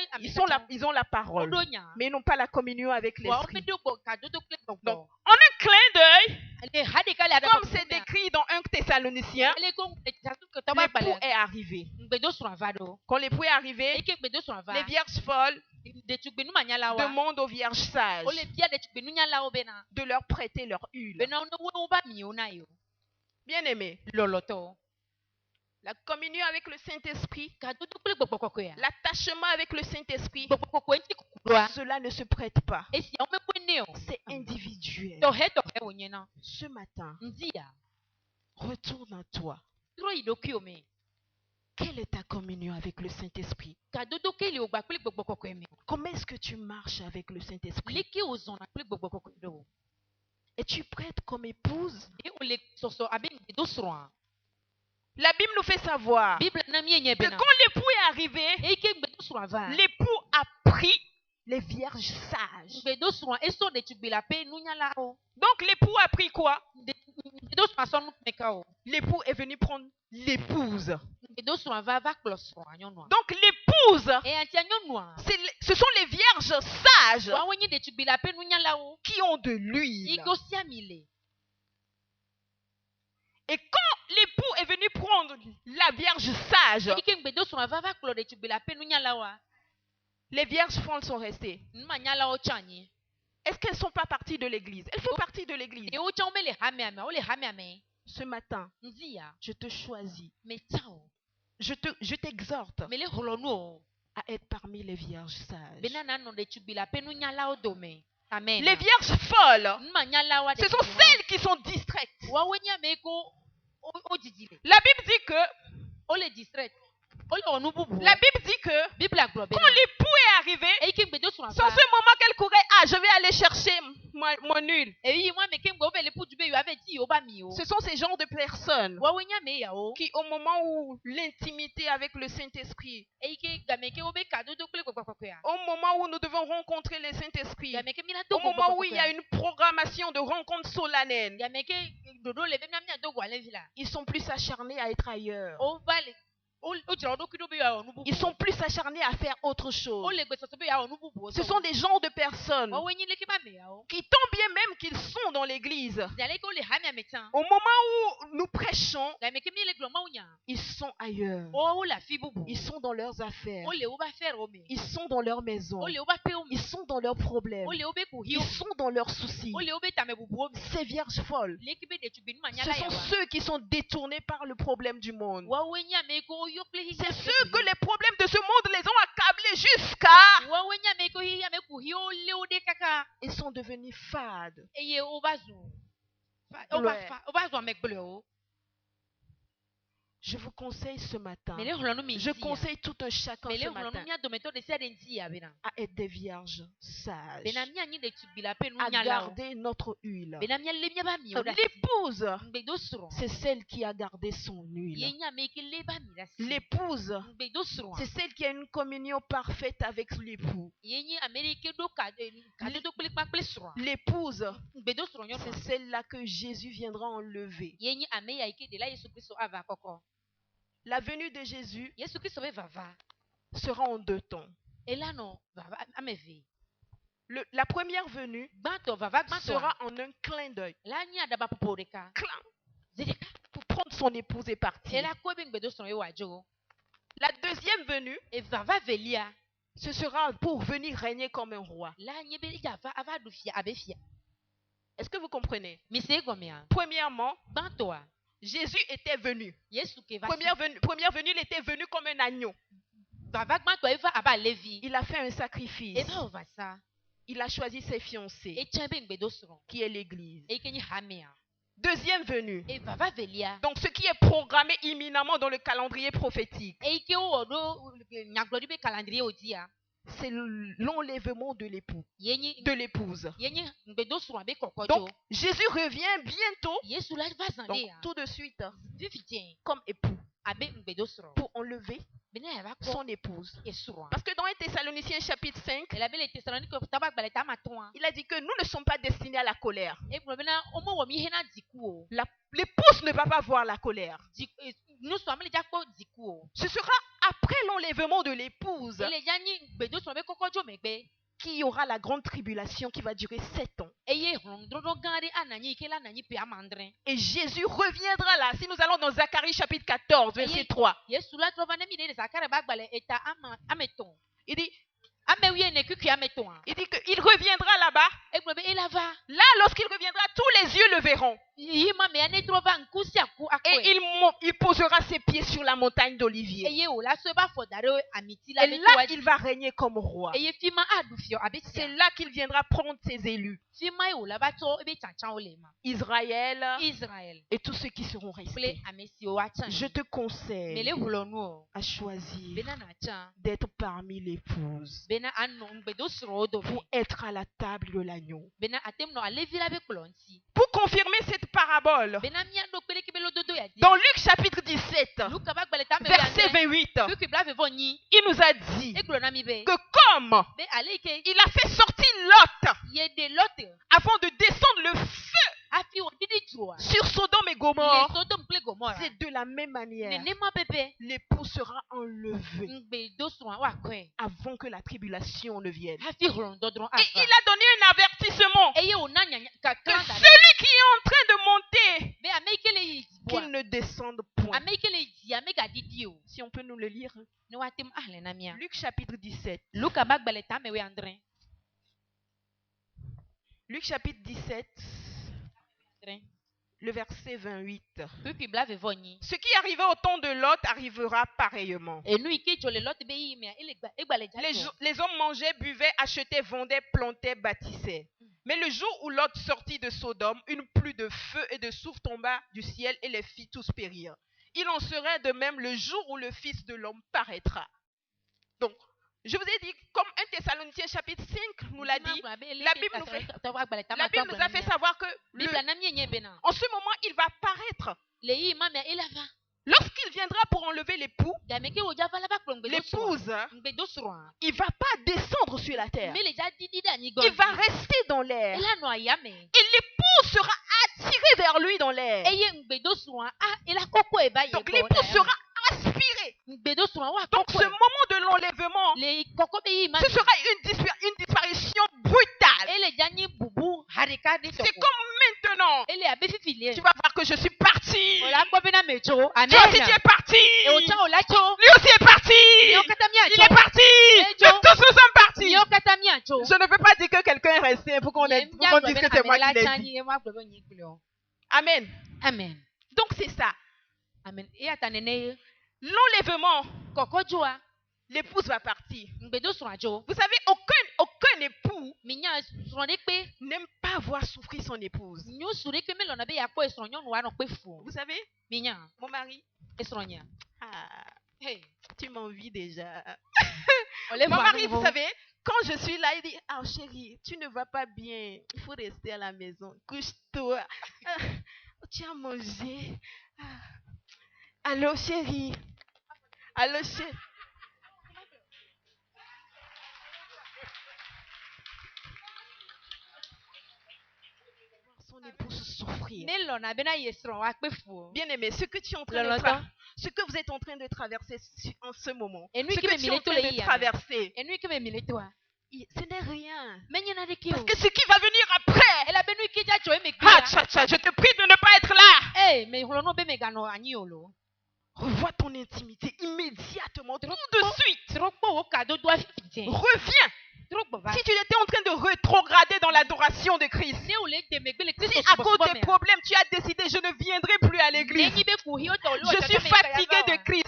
Ils ont la parole, odo nya mais ils n'ont pas la communion avec wa o l'esprit. medo gbo kadodo kle Donc, gbogbo en un clin d'œil, le hade kale ada comme c'est décrit dans 1 Thessaloniciens, le ko chacha ko taba l'époux bale est arrivé. ngbedo surava do Quand l'époux est arrivé, eke ngbedo surava les vierges folles de tugbi nu manyala wa demandent aux vierges sages o le bia de tugbi nu nyala o bena de leur prêter leur huile. bena no wo ba mi ona yo Bien-aimés, loloto la communion avec le Saint-Esprit, kadodo kle gbogbo koko ya l'attachement avec le Saint-Esprit, gbogbo koko enti kukulwa cela ne se prête pas. esi o me kwene o C'est individuel. torhe onye na Ce matin, ndia retourne en toi. tro idoki o me Quelle est ta communion avec le Saint-Esprit? kadodo kele o gba kle gbogbo koko eme Comment est-ce que tu marches avec le Saint-Esprit? leke o zona kle gbogbo koko do Es-tu prête comme épouse? e o le soso abe ngbedo surwa La Bible nous fait savoir bible na mi enye que bena quand l'époux est arrivé, eke ngbedo surwa va l'époux a pris les vierges sages. ngbedo surwa eso de tugbila pe nu nyala o Donc l'époux a pris quoi? ngbedo surwa so nu meka o L'époux est venu prendre l'épouse. ngbedo surwa va klo surwa nyonwa Donc l'épouse, e anti nyonwa ce sont les vierges sages wa wenye de tugbila pe nu nyala o qui ont de l'huile. iko siamile Et quand l'époux est venu prendre la vierge sage, ike ngbedo surwa va klo de tugbila pe nu nyala wa les vierges folles sont restées. nu manyala o chanyi Est-ce qu'elles ne sont pas parties de l'église? Elles font partie de l'église. e o chan me le hame ame o le hame ame Ce matin, nzia je te choisis. me tao Je t'exhorte me le holonu o à être parmi les vierges sages. bena na no de tugbila pe nu nyala o dome amen Les vierges folles, nu manyala wa de ce sont tugbila. celles qui sont distraites. wa wenya me ko o jijile La Bible dit que, o le distrait o le onu bubu la Bible dit que bible aglo quand bena l'époux est arrivé, e ike ngbedo surwa c'est en ce moment qu'elle courait, ah, je vais aller chercher mon huile. e yi mo me ke ngbo be le puju be yo ave ti o ba mi o Ce sont ces genres de personnes wa wenya me ya o qui, au moment où l'intimité avec le Saint-Esprit, e ike ga me ke o be kadodo kle gbogbo ya au moment où nous devons rencontrer le Saint-Esprit, ga me ke mina to au moment où il y a une programmation de rencontre solennelle, ga me ke dodo le be na mina to gwa le vila ils sont plus acharnés à être ailleurs. o va le o jira do kido be ya onu bubu Ils sont plus acharnés à faire autre o chose. le gbe soso be ya onu bubu Ce sont des genres de personnes wa wenyi le ke ba me ya o qui, tant bien même qu'ils sont dans l'église, zale ko le hame ame tan au moment où nous prêchons, ga me ke mi le glo ma unya ils sont ailleurs. o la fi bubu Ils sont dans leurs affaires. o le o ba faire o me Ils sont dans leur maison. o le o ba pe o me Ils sont dans leurs problèmes. o le o be ku hi o Ils sont dans leurs soucis. o le o be ta me bubu o me Ces vierges folles, le ke be de tugbinu ce manyala ya sont wa ceux qui sont détournés par le problème du monde. wa wenya me ko C'est ceux que les problèmes de ce monde les ont accablés jusqu'à... Ils sont devenus fades. Je vous conseille ce matin, je conseille tout un chacun ce matin à être des vierges sages, à garder notre huile. L'épouse, c'est celle qui a gardé son huile. L'épouse, c'est celle qui a une communion parfaite avec l'époux. L'épouse, c'est celle-là que Jésus viendra enlever. La venue de Jésus sera en deux temps. La première venue sera en un clin d'œil. Pour prendre son épouse et partir. La deuxième venue, ce sera pour venir régner comme un roi. Est-ce que vous comprenez? Premièrement, Jésus était venu. Première venue, il était venu comme un agneau. Il a fait un sacrifice. Il a choisi ses fiancés, qui est l'Église. Deuxième venue. Donc ce qui est programmé imminemment dans le calendrier prophétique, c'est l'enlèvement de l'époux, de l'épouse. Donc Jésus revient bientôt, donc, tout de suite, comme époux, pour enlever son épouse. Parce que dans 1 Thessaloniciens chapitre 5, il a dit que nous ne sommes pas destinés à la colère. L'épouse ne va pas voir la colère. Ce sera après l'enlèvement de l'épouse qu'il y aura la grande tribulation qui va durer 7 ans. Et Jésus reviendra là. Si nous allons dans Zacharie chapitre 14, verset 3. Il dit qu'il reviendra là-bas. Là, lorsqu'il reviendra, tous les yeux le verront. Et il posera ses pieds sur la montagne d'Olivier. Et là, il va régner comme roi. C'est là qu'il viendra prendre ses élus. Israël et tous ceux qui seront restés. Je te conseille à choisir d'être parmi l'épouse pour être à la table de l'agneau. Pour confirmer cette parabole, dans Luc chapitre 17, verset 28, il nous a dit que comme il a fait sortir Lot avant de descendre le feu sur Sodome et Gomorrhe, c'est de la même manière l'époux sera enlevé avant que la tribulation ne vienne. Et il a donné un avertissement que celui qui est en train de monter, qu'il ne descende point. Si on peut nous le lire. Luc chapitre 17. Luc chapitre 17. Le verset 28. Ce qui arrivait au temps de Lot arrivera pareillement. Les hommes mangeaient, buvaient, achetaient, vendaient, plantaient, bâtissaient. Mais le jour où Lot sortit de Sodome, une pluie de feu et de soufre tomba du ciel et les fit tous périr. Il en serait de même le jour où le Fils de l'homme paraîtra. Donc, je vous ai dit, comme 1 Thessaloniciens chapitre 5 nous l'a dit, la Bible nous a fait savoir que en ce moment, il va paraître. Lorsqu'il viendra pour enlever l'époux, l'épouse, il ne va pas descendre sur la terre. Il va rester dans l'air. Et l'épouse sera attirée vers lui dans l'air. Donc l'épouse sera aspirée. Donc ce moment de l'enlèvement, ce sera une disparition brutale. C'est comme maintenant. Tu vas voir que je suis parti. Toi aussi tu es parti. Lui aussi est parti. Il est parti. Tous nous sommes partis. Je ne veux pas dire que quelqu'un est resté pour qu'on dise que c'est moi qui l'ai dit. Amen. Amen. Donc c'est ça. Amen. L'enlèvement, Kokodjoa. l'épouse va partir. Ngbedo surajo. Vous savez, aucun époux Minya suranekpe. n'aime pas voir souffrir son épouse. Nyo sureke melona be yakpo esronyo no ano pe fu. Vous savez, Minya mon mari, esronya. Hey. tu m'envies déjà. Ole Mon fu mari, anu vous bo. savez, quand je suis là, il dit, ah chérie, tu ne vas pas bien. Il faut rester à la maison. Couche-toi. Ah, tu as mangé. Ah. Allô, chérie. Allô, chérie. Son épouse souffrir. Melona bena yesron wa pe fu. Bien aimé, ce que tu es en train de ce que vous êtes en train de traverser en ce moment, Et nous ce qui que me tu es en milito train le de iya. traverser, Enu ke me miletoa. ce n'est rien. Menyana de Parce kio. que ce qui va venir après, Ela benu ki ja joe me ah, kia. tcha, je te prie de ne pas être là. Eh, me holono be me gano anyolo. Revois ton intimité immédiatement, tout de suite. Trokpo wo kado doa fitien. Reviens. Trokpo va. Si tu étais en train de rétrograder dans l'adoration de Christ, Ne ole de me gbele si Christ à cause des problèmes, tu as décidé, je ne viendrai plus à l'église. Nenyi be kuhi o tolo. Je suis fatigué de Christ.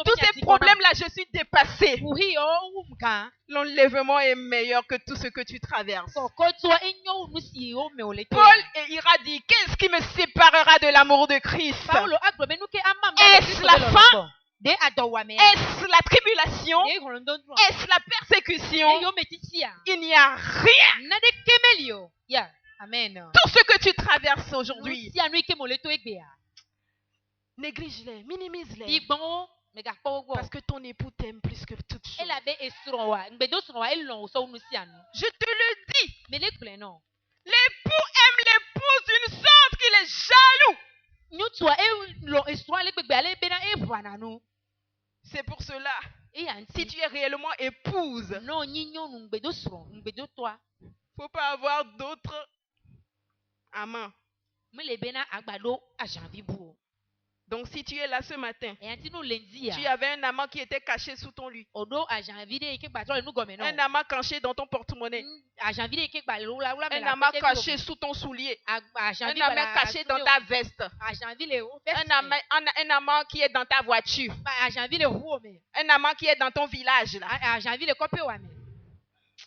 Tous ces problèmes-là, je suis dépassé. Kuhi o umka. L'enlèvement est meilleur que tout ce que tu traverses. Kokotoa enyo unusi o me ole. Paul ira dire, qu'est-ce qui me séparera de l'amour de Christ? Paulo agbo benu ke amam. Est-ce la faim? De adowa me. Est-ce la tribulation? De holondo. Est-ce la persécution? Yo metisia. Il n'y a rien. Na de kemelio. Ya. Amen. Tout ce que tu traverses aujourd'hui, Si anu ke moleto egbea. néglige-les, minimise-les. Bigbon me ga po go. Parce que ton époux t'aime plus que toute chose. Ela be esrowa. Ngbedo srowa elon so unusi anu. Je te le dis, Me le ple non. l'époux aime l'épouse d'une sorte qu'il est jaloux. Nyutua elon esrowa le gbegbe ale bena evana nu. C'est pour cela, E anti. si tu es réellement épouse, Non nyinyo nu ngbedo sron, ngbedo toi. faut pas avoir d'autres amants. Me le bena agbado a janvier bu. Donc si tu es là ce matin, E anti nu lendi tu ya. avais un amant qui était caché sous ton lit, Odo a janvier de ke gbato le nu gome non. un amant caché dans ton porte-monnaie, A janvier de ke gba la ula me un la. amant caché sous ton soulier, A un janvier amant caché dans ta veste, A janvier le o un amant qui est dans ta voiture, A janvier le huo me. un amant qui est dans ton village là. A janvier le kope wa me.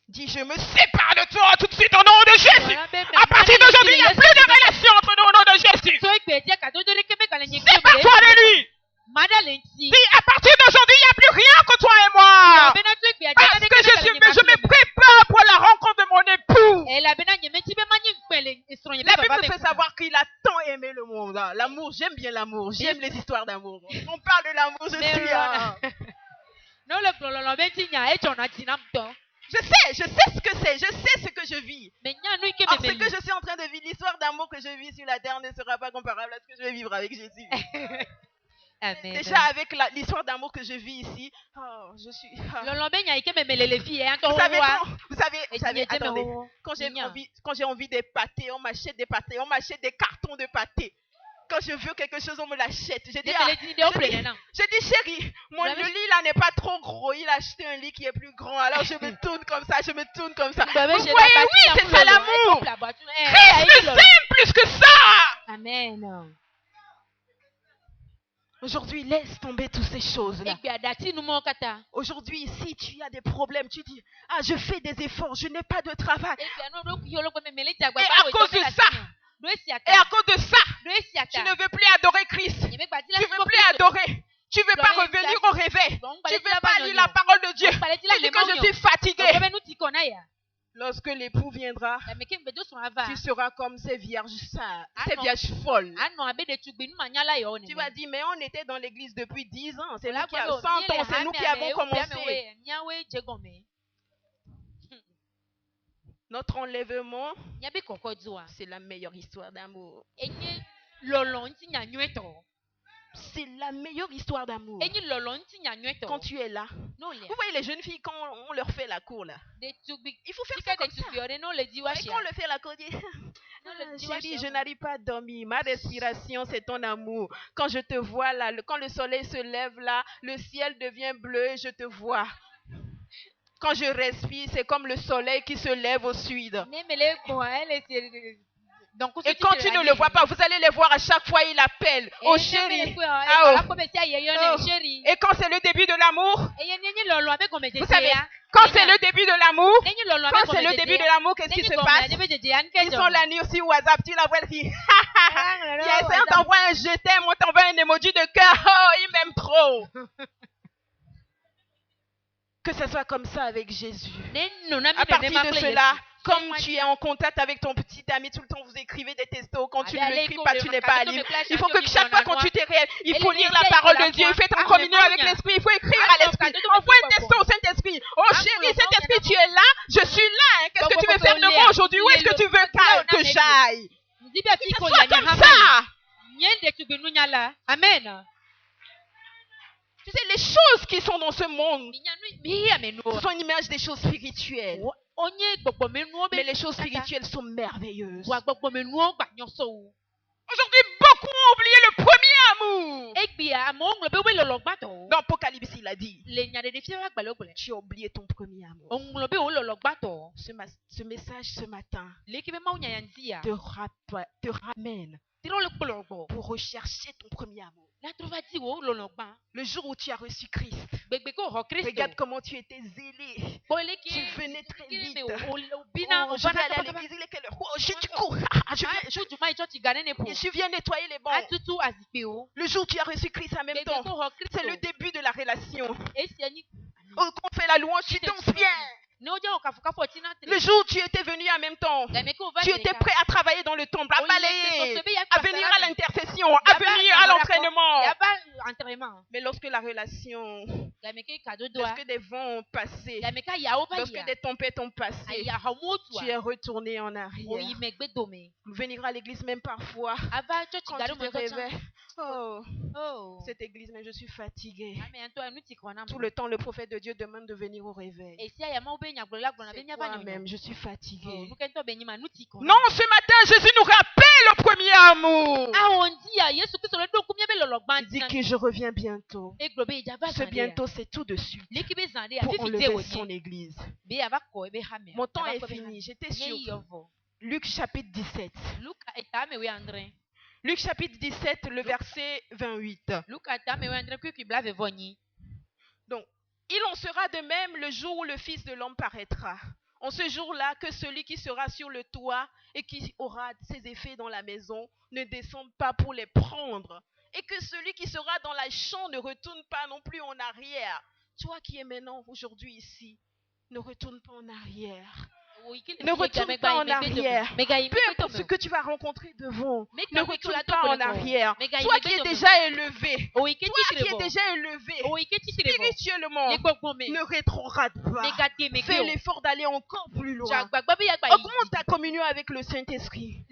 Dis, je me sépare de toi tout de suite au nom de Jésus. À partir d'aujourd'hui, il n'y a plus de relation entre nous au nom de Jésus. So egbe je ka do do le ke me ka le nyi. Sépare-toi de lui. Madalenti. Dis, à partir d'aujourd'hui, il n'y a plus rien que toi et moi. Parce que je me prépare pour la rencontre de mon époux. La Bible me fait savoir qu'il a tant aimé le monde. L'amour, j'aime bien l'amour. J'aime les histoires d'amour. On parle de l'amour, je suis là. Je sais ce que c'est. Je sais ce que je vis. Or, ce que je suis en train de vivre, l'histoire d'amour que je vis sur la terre ne sera pas comparable à ce que je vais vivre avec Jésus. Déjà avec l'histoire d'amour que je vis ici, oh, je suis. Vous savez, attendez, quand j'ai envie des pâtés, on m'achète des pâtés, on m'achète des cartons de pâtés. Quand je veux quelque chose, on me l'achète. Je dis, chérie, le lit là n'est pas trop gros. Il a acheté un lit qui est plus grand. Alors je me tourne comme ça, je me tourne comme ça. Vous voyez, oui, c'est ça l'amour. Christ nous aime plus que ça. Amen. Aujourd'hui, laisse tomber toutes ces choses-là. Aujourd'hui, si tu as des problèmes, tu dis, ah, je fais des efforts, je n'ai pas de travail. Et à cause de ça, tu ne veux plus adorer Christ. Tu ne veux plus adorer. Tu ne veux pas revenir au réveil. Tu ne veux pas lire la parole de Dieu. Tu dis que je suis fatigué. Lorsque l'époux viendra, tu seras comme ces vierges folles. Tu vas dire, mais on était dans l'église depuis 10 ans. C'est nous qui avons 100 ans. C'est nous qui avons commencé. Notre enlèvement, c'est la meilleure histoire d'amour. C'est la meilleure histoire d'amour. Quand tu es là, vous voyez les jeunes filles quand on leur fait la cour là. Il faut faire ça comme ça. Et quand on leur fait la cour, on dit, chérie, je n'arrive pas à dormir. Ma respiration, c'est ton amour. Quand je te vois là, quand le soleil se lève là, le ciel devient bleu et je te vois. Quand je respire, c'est comme le soleil qui se lève au sud. Donc, Et quand tu ne le vois pas, vous allez les voir à chaque fois, il appelle. Oh chérie. Ah, oh. Et quand c'est le début de l'amour, vous savez, quand c'est le début de l'amour, qu'est-ce qui se passe? Ils sont la nuit sur WhatsApp, tu la vois qui. Yes, on t'envoie un je t'aime, on t'envoie un emoji de cœur. Oh, il m'aime trop. Que ce soit comme ça avec Jésus. À partir de cela, comme tu es en contact avec ton petit ami, tout le temps vous écrivez des textos, quand tu ne l'écris pas, tu n'es pas à lire. Il faut que chaque fois quand tu t'es réel, il faut lire la parole de Dieu, il faut être en communion avec l'Esprit, il faut écrire à l'Esprit. Envoie un texto au Saint-Esprit. Oh chérie, Saint-Esprit, tu es là, je suis là. Qu'est-ce que tu veux faire de moi aujourd'hui? Où est-ce que tu veux que j'aille? Que ce soit comme ça. Amen. Tu sais, les choses qui sont dans ce monde, ce sont une image des choses spirituelles. Mais les choses spirituelles sont merveilleuses. Aujourd'hui, beaucoup ont oublié le premier amour. Dans Apocalypse, il a dit, tu as oublié ton premier amour. Ce message ce matin te ramène pour rechercher ton premier amour. Le jour où tu as reçu Christ, regarde comment tu étais zélé. Tu venais très vite. Oh, je vais aller à l'église, il est quelle heure? Oh, tu cours. Je viens nettoyer les bancs. Le jour où tu as reçu Christ en même temps, c'est le début de la relation. Oh, quand on fait la louange, tu danses bien. Le jour où tu étais venu en même temps, tu étais prêt à travailler dans le temple, à balayer, à venir à l'intercession, à venir à l'entraînement. Mais lorsque la relation, lorsque des vents ont passé, lorsque des tempêtes ont passé, tu es retourné en arrière. Venir à l'église même parfois, quand tu te réveilles, oh, cette église, mais je suis fatiguée. Tout le temps, le prophète de Dieu demande de venir au réveil. Moi-même, je suis fatiguée. Non, ce matin, Jésus nous rappelle le premier amour. Il dit que je reviens bientôt. Ce bientôt, c'est tout de suite pour enlever son église. Mon temps est fini. J'étais sur Luc chapitre 17. Luc chapitre 17, le verset 28. Donc, il en sera de même le jour où le Fils de l'homme paraîtra. En ce jour-là, que celui qui sera sur le toit et qui aura ses effets dans la maison ne descende pas pour les prendre. Et que celui qui sera dans la chambre ne retourne pas non plus en arrière. Toi qui es maintenant aujourd'hui ici, ne retourne pas en arrière. Ne retourne pas en arrière. Peu importe ce que tu vas rencontrer devant, ne retourne pas en arrière. Toi qui es déjà élevé, spirituellement, ne rétrograde pas. Fais l'effort d'aller encore plus loin. Augmente ta communion avec le Saint-Esprit.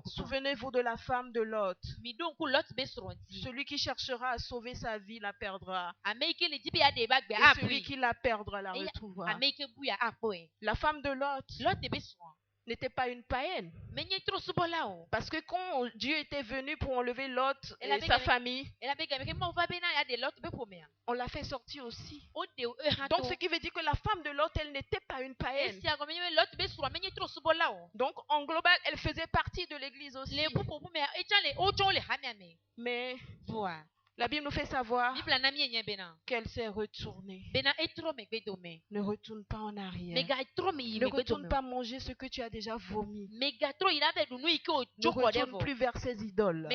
Souvenez-vous de la femme de Lot. Celui qui cherchera à sauver sa vie la perdra. Et celui qui la perdra la retrouvera. La femme de Lot n'était pas une païenne. Parce que quand Dieu était venu pour enlever Lot et sa famille, on l'a fait sortir aussi. Donc ce qui veut dire que la femme de Lot, elle n'était pas une païenne. Donc en global, elle faisait partie de l'église aussi. Mais la Bible nous fait savoir qu'elle s'est retournée. Ne retourne pas en arrière. Ne retourne pas manger ce que tu as déjà vomi. Ne retourne plus vers ces idoles.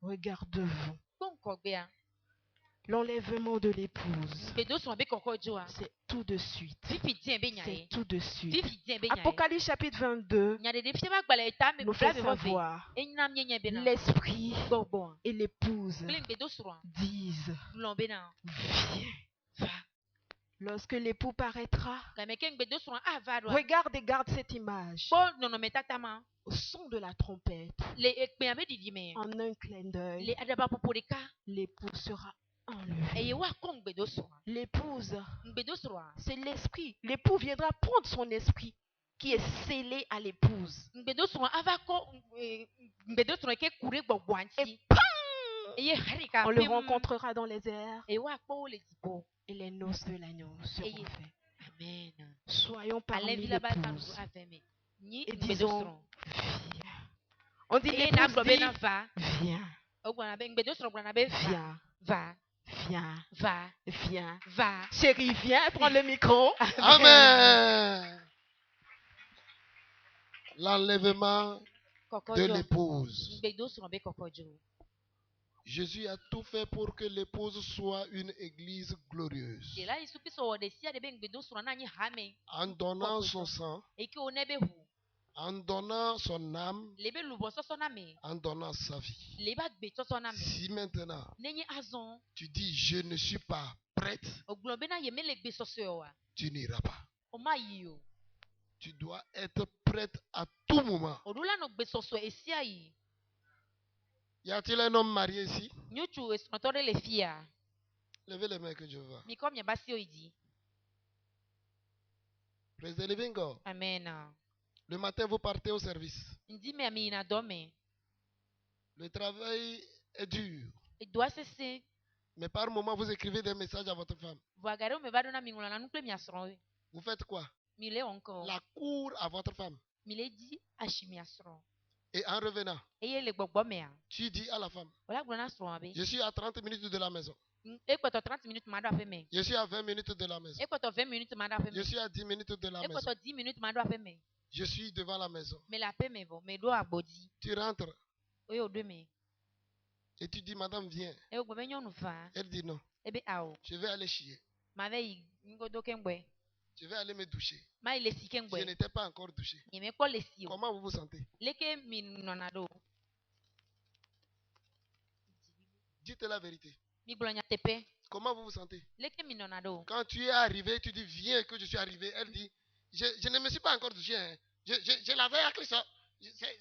Regarde-vous. L'enlèvement de l'épouse, c'est tout de suite. C'est tout de suite. Apocalypse chapitre 22 nous fait savoir l'esprit et l'épouse disent viens, va. Lorsque l'époux paraîtra, regarde et garde cette image. Au son de la trompette, en un clin d'œil, l'époux sera enlevé. L'épouse, c'est l'esprit. L'époux viendra prendre son esprit qui est scellé à l'épouse. Et pam, on le rencontrera dans les airs. Et les noces de l'agneau seront faites. Amen. Soyons parmi l'épouse. Ni Et ngbedo disons, sron. viens. On dit Et l'épouse na globe dit, na va. viens, Ogwana be ngbedo sron gwana be va. viens, Va. viens, Va. viens. Va. Chérie, viens prendre le micro. Amen. L'enlèvement de Kokojo. l'épouse. Ngbedo sron be kokojo. Jésus a tout fait pour que l'épouse soit une église glorieuse. Et là Yesu Kristo wo de sia de be ngbedo sron na nyi hame. En donnant son sang, Et ki one be hu. en donnant son âme, Lebe lubo soso na me. en donnant sa vie. Leba gbe soso na me. Si maintenant Nenye azon. tu dis je ne suis pas prête, Oglobe na ye me le gbe soso yo wa. tu n'iras pas. O ma yi yo. Tu dois être prête à tout moment. Odula no gbe soso esia yi. Y a-t-il un homme marié ici? Nyuchu esnotore le fia. Levez les mains que je vois. Mi kom ye basi o idi. Praise the living God. Amen. Le matin, vous partez au service. Ndi me ami na dome. Le travail est dur. E doa sese. Mais par moment, vous écrivez des messages à votre femme. Voagare o me vado na mingula na nukle mi asron. Vous faites quoi? Mi le onko. La cour à votre femme. Mi le di ashimi asron. Et en revenant, Eye le gbogbo me a. tu dis à la femme, Ola gbona asron abe. je suis à 30 minutes de la maison. E kwoto 30 minutes ma do afe me. Je suis à 20 minutes de la maison. E kwoto 20 minutes ma do afe Je me. suis à 10 minutes de la E maison. kwoto 10 minutes ma do afe me. Je suis devant la maison. Me la pe me vo. Me do agbodi. Tu rentres Oye o do me. et tu dis, madame, viens. E ogbo me nyonu fa. Elle dit non. Ebe ao. Je vais aller chier. Ma ve yi ngodo kengwe. Je vais aller me doucher. Ma ile si Je kengwe. n'étais pas encore douché. Ye me kwa le si o. Comment vous vous sentez? Leke mi nonado. Dites la vérité. Mi glonya tepe. Comment vous vous sentez? Leke mi nonado. Quand tu es arrivé, tu dis, viens que je suis arrivé. Elle dit, je ne me suis pas encore douché. Hein. Je l'avais à Christ.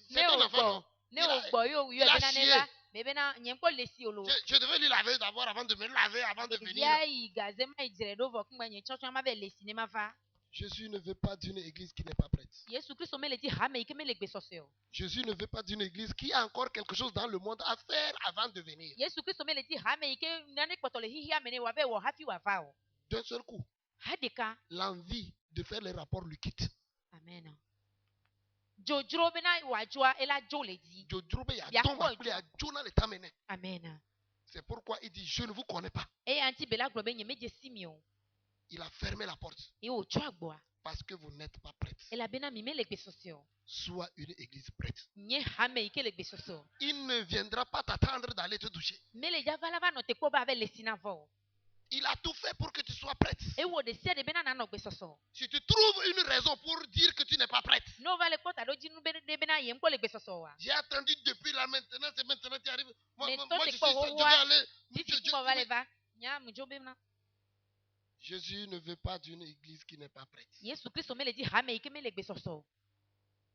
C'est un enfant. Non? Ne o gbo yo yo il a ebe na chié. neva. Bebe na nyem kwa le si o lo. Je devais lui laver d'abord avant de me laver, avant de venir. Ya yi gaze ma ijere do vo kungba nye chocho ma ve le si ne ma va. Jésus ne veut pas d'une église qui n'est pas prête. Yesu Kristo me le di ha me ike me le gbe soseo. Jésus ne veut pas d'une église qui a encore quelque chose dans le monde à faire avant de venir. Yesu Kristo me le di ha me ike nane kpoto le hihi amene wa ve wo hafi wa va o. D'un seul coup, Hadeka. l'envie de faire les rapports lui quitte. Amen. Jojro be na wa joa ela jo le di. Amen. C'est pourquoi il dit, je ne vous connais pas. E anti bela globe nye meje simio. Il a fermé la porte E o cho agboa. parce que vous n'êtes pas prête. Ela bena mi me le gbe soseo. Sois une église prête. Nye ha me ike le gbe soseo. Il ne viendra pas t'attendre d'aller te doucher. Me le java lava no te ko ba ve le sina vo. Il a tout fait pour que tu sois prête. E wo de sia de bena na no gbe soso. Si tu trouves une raison pour dire que tu n'es pas prête, No va le kota do jinu be de bena yem ko le gbe soso wa. j'ai attendu depuis là maintenant, c'est maintenant tu arrives. Moi, Mais moi, toi, moi, t'es je pas suis, je roi. vais aller. Titi ko va le va. Nya mu jo be na. Jésus ne veut pas d'une église qui n'est pas prête. Yesu Kristo me le di ha me ike me le gbe soso.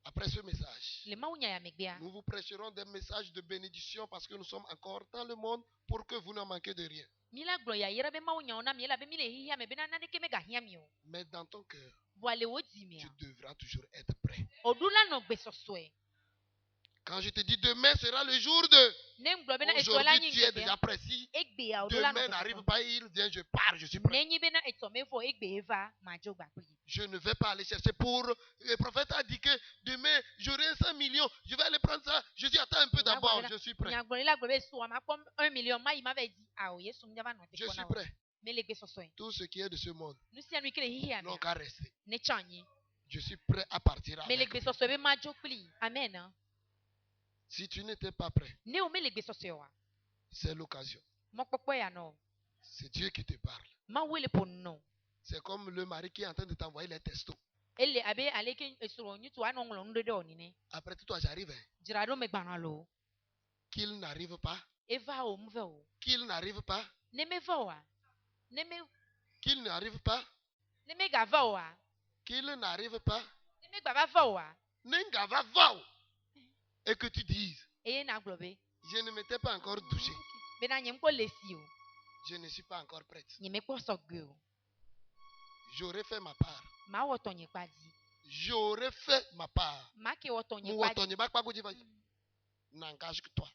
Après ce message, Le ma unya ya me gbe a. nous vous prêcherons des messages de bénédiction parce que nous sommes encore dans le monde pour que vous ne manquez de rien. Mila glo ya yera be ma unya ona mi ela be mi le hihi ame bena na de ke me ga hia mi o. Mais dans ton cœur, Vo le wo di mi tu a. devras toujours être prêt. Odula no gbe soso e. Quand je te dis demain sera le jour de... Ne nglo be na etola Aujourd'hui, nyi tu es ngbe. déjà prêt. Si Egbe ya odula demain no. n'arrive pas, il vient, je pars, je suis prêt. Nenyi be na etome fo egbe eva ma jo gba pe. Je ne vais pas aller chercher pour... Le prophète a dit que demain, j'aurai 5 millions. Je vais aller prendre ça. Je dis, attends un peu d'abord, je suis prêt. Nya glo la glo be so ma pom 1 million ma yi ma ve di a o Yesu mjava no te Je ko suis na. prêt. Me le gbe soso e. Tout ce qui est de ce monde Nu si anu ikele hihi ame. n'ont qu'à rester. Ne chanyi. Je suis prêt à partir Me le avec. gbe soso be ma jo pli. Amen. Si tu n'étais pas prêt, Ne o me le gbe soso wa. c'est l'occasion. Mo popo ya no. C'est Dieu qui te parle. Ma wele pon no. C'est comme le mari qui est en train de t'envoyer les textos. Ele abe aleke esoro nyutu anu nglo ndo de onine. Après tout, toi, j'arrive. Hein. Jirado me gbana lo. Qu'il n'arrive pas. Eva o mve o. Qu'il n'arrive pas. Ne me va wa. Ne me Qu'il n'arrive pas. ne me ga va wa. Qu'il n'arrive pas. Ne me gba va wa. Nenga va va. Et que tu dises, Eye na globe. je ne m'étais pas encore douché. Be na nyem ko lesi o. Je ne suis pas encore prête. Nyeme ko sogbe o. J'aurais fait ma part. Ma wo tonye padi. J'aurais fait ma part. Ma ke wo tonye Moi, padi. n'engage que toi.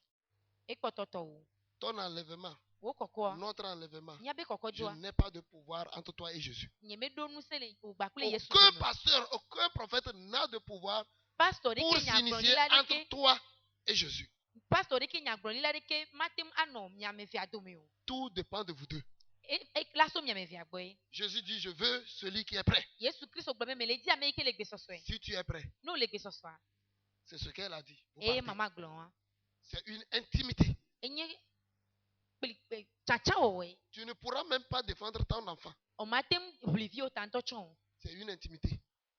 E kototo o. Ton enlèvement, Wo koko. notre enlèvement, Nya be koko je joa. n'ai pas de pouvoir entre toi et Jésus. Nyeme do nu sele o gba kule Yesu. Aucun pasteur, aucun prophète n'a de pouvoir pouvoir Pastor de pour Kenya s'initier Brunila entre toi et Jésus. Pastor de Kenya Brunila de ke matem ano miame fi adomeo. Tout dépend de vous deux. E klaso miame fi agboy. Jésus dit, je veux celui qui est prêt. Yesu Kristo gbe me le di ame ke le gbe soswe. Si tu es prêt, No le gbe soswa. c'est ce qu'elle a dit. Vous E partez. mama glon. C'est une intimité. Enye chacha owe. Tu ne pourras même pas défendre ton enfant. O matem blivio tanto chon. C'est une intimité.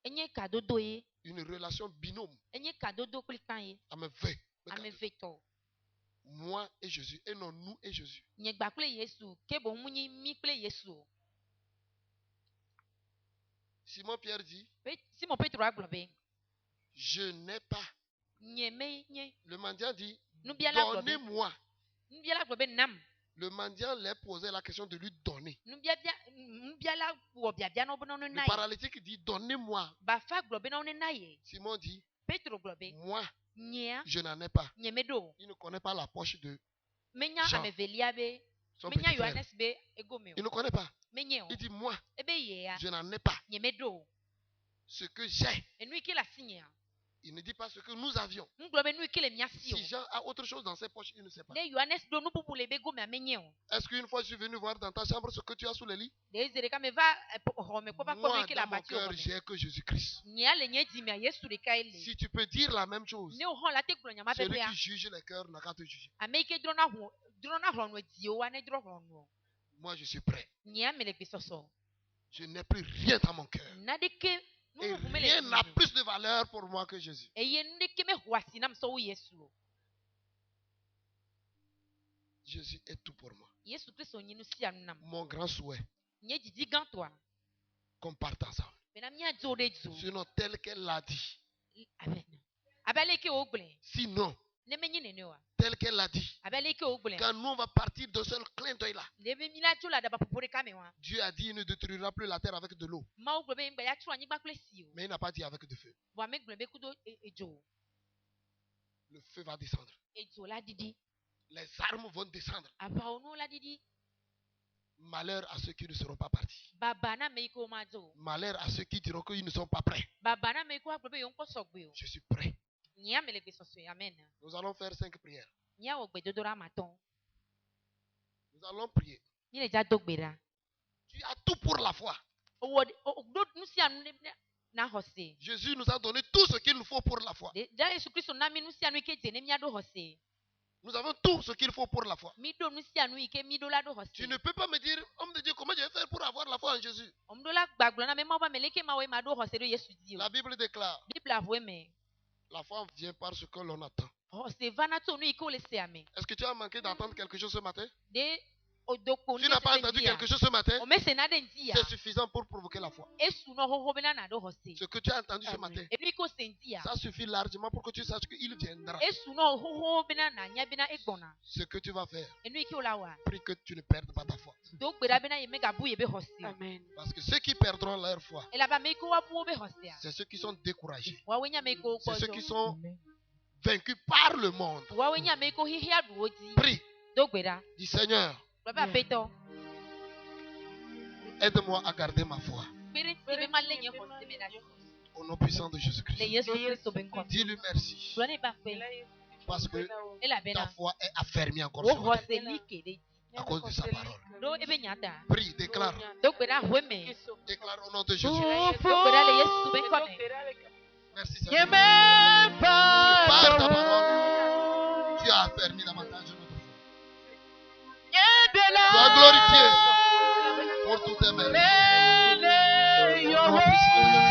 Enye kadodo e. Une relation binôme. Enye kadodo klikan e. Ame ve. Ame veto. Moi et Jésus. Et non nous et Jésus. Nye gba kple Yesu ke bo munyi mi kple Yesu. Simon Pierre dit, Simon Petro agblɔ be, je n'ai pas. nye me nye. Le mendiant dit, Nubiala gblɔ be, donnez-moi. nubiala gblɔ be nam. Le mendiant leur posait la question de lui donner. Nubiala wɔ biabia na wo be na wo Le na ye. paralytique dit, donnez-moi. Bafa gblɔ be na wo na ye. Simon dit, Petro gblɔ be, moi, nyea je n'en ai pas. nye me do. Il ne connaît pas la poche de Menya Jean, ame velia be, son menya petit frère. Yohanes be egome Il o. ne connaît pas. Menye o. Il dit, moi, Ebe yea, je n'en ai pas. nye me do. Ce que j'ai. Enu ike la signe. Il ne dit pas ce que nous avions. Ngblɔ be nu ike le mia si o. Si Jean a autre chose dans ses poches, il ne sait pas. Ne Yohanes do nu bubu le be gome amenye o. Est-ce qu'une fois je suis venu voir dans ta chambre ce que tu as sous le lit? De eze ɖeka me va xɔ me kpɔ va kpɔ Moi, nu ike le dans mon abati o cœur, me. j'ai que Jésus-Christ. Nyea le nye dzi mea Yesu ɖeka ye le. Si tu peux dire la même chose, Ne wo hɔn la te gblɔ nyama celui pɛpɛa. qui juge les cœurs n'a qu'à te juger. Ame yi ke drɔna hlɔ̃nu dziwo wa ne drɔ hlɔ̃nu. Moi, je suis prêt. Nyea me le gbesɔsɔ. Je n'ai plus rien dans mon cœur. Naɖeke Et nububu me le rien n'a dzi me. plus de valeur pour moi que Jésus. Eye nuɖeke me ho asi nam sɔ wu Yesu o. Jésus est tout pour moi. Yesu Kristo nye nu sia nu nam. Mon grand souhait, Nye didi gãtɔa. qu'on parte ensemble. Bena míadzo ɖe dzo. Sinon, tel qu'elle l'a dit. Abe ale ke wo gblẽ. Sinon, Ne menye nene oa. tel qu'elle l'a dit. Abe ale ke wo gblẽ. Quand nous, on va partir de ce clin d'œil-là, Ne be mi la dzo le aɖaba ƒoƒo ɖeka me wa. Dieu a dit il ne détruira plus la terre avec de l'eau. Mawu gblɔ be ŋgba ya tso anyigba kple si o. Mais il n'a pas dit avec de feu. Vɔ ame gblɔ be kudo edzo. Le feu va descendre. Edzo la didi. Les armes vont descendre. Aʋawɔ nuwo la didi. Malheur à ceux qui ne seront pas partis. Baba na ame yi ke wo madzo. Malheur à ceux qui diront qu'ils ne sont pas prêts. Baba na ame yi ke woagblɔ be yewo ŋkɔ sɔgbe o. Je suis prêt. Nyea me le gbesɔsɔe amen. Nous allons faire 5 prières. Nyea wɔ gbedodoɖa matɔ̃. Nous allons prier. Mi le dza do gbe ɖa. Tu as tout pour la foi. Ɖo nu sia nu na xɔse. Jésus nous a donné tout ce qu'il nous faut pour la foi. Da Yesu Kristo na mi nu sia nu yi ke dze ne míaɖo xɔse. Nous avons tout ce qu'il faut pour la foi. Mi ɖo nu sia nu yi ke mi ɖo la ɖo Tu xɔse. ne peux pas me dire, homme de Dieu, comment je vais faire pour avoir la foi en Jésus? Ɔmu ɖo la gbagblɔ na me mawo be ame le ke mawoe ma ɖo xɔse ɖo Yesu dzi o. La Bible déclare, Bibla ʋue me. la foi vient par ce que l'on attend. Xɔse va na tso nu yi ke wo le sea me. Est-ce que tu as manqué d'entendre quelque chose ce matin? De odoko Tu n'as pas entendu quelque chose ce matin? O me se na ɖe ŋdi ya. C'est suffisant pour provoquer la foi. Esu nɔ xoxo be na na ɖo xɔse. Ce que tu as entendu ce matin, Enu yi ke wo se ŋdi ya. ça suffit largement pour que tu saches qu'il viendra. Esu nɔ xoxo be na na nya be na egbɔna. Ce que tu vas faire, Enu yi ke wo la wa. prie que tu ne perdes pas ta foi. Do gbe ɖa be na ye megabu ye be xɔse o. Amen. Parce que ceux qui perdront leur foi, Elabe ame yi ke woabu wo be xɔsea. c'est ceux qui sont découragés. Woawoe nye ame yi ke wo C'est kpɔ ceux qui dzo. sont vaincus par le monde. Woawoe nye ame yi ke wo xixia ɖu wo dzi. Prie, Do gbe ɖa. dis Seigneur, Gblɔ be aƒetɔ. aide-moi à garder ma foi. Kpe ɖe ŋuti be ma lé nye xɔse me ɖa. Au nom puissant de Le Jésus-Christ. Yesu Kristo be ŋkɔ. Dis-lui merci. Gblɔ ne ba ƒe. Parce que Elabena ta foi est affermie encore wo ce matin xɔse li ke ɖe dzi. à cause de sa parole. Do ebe nya ta. Prie, déclare. Do gbe ɖa ʋue me. Déclare au nom de Jésus. Do gbe ɖa le Yesu be ŋkɔ me. Merci Seigneur. Parce que par ta parole, tu as affermi davantage notre foi. Sois glorifié pour toutes tes merveilles. Au nom puissant de Jésus.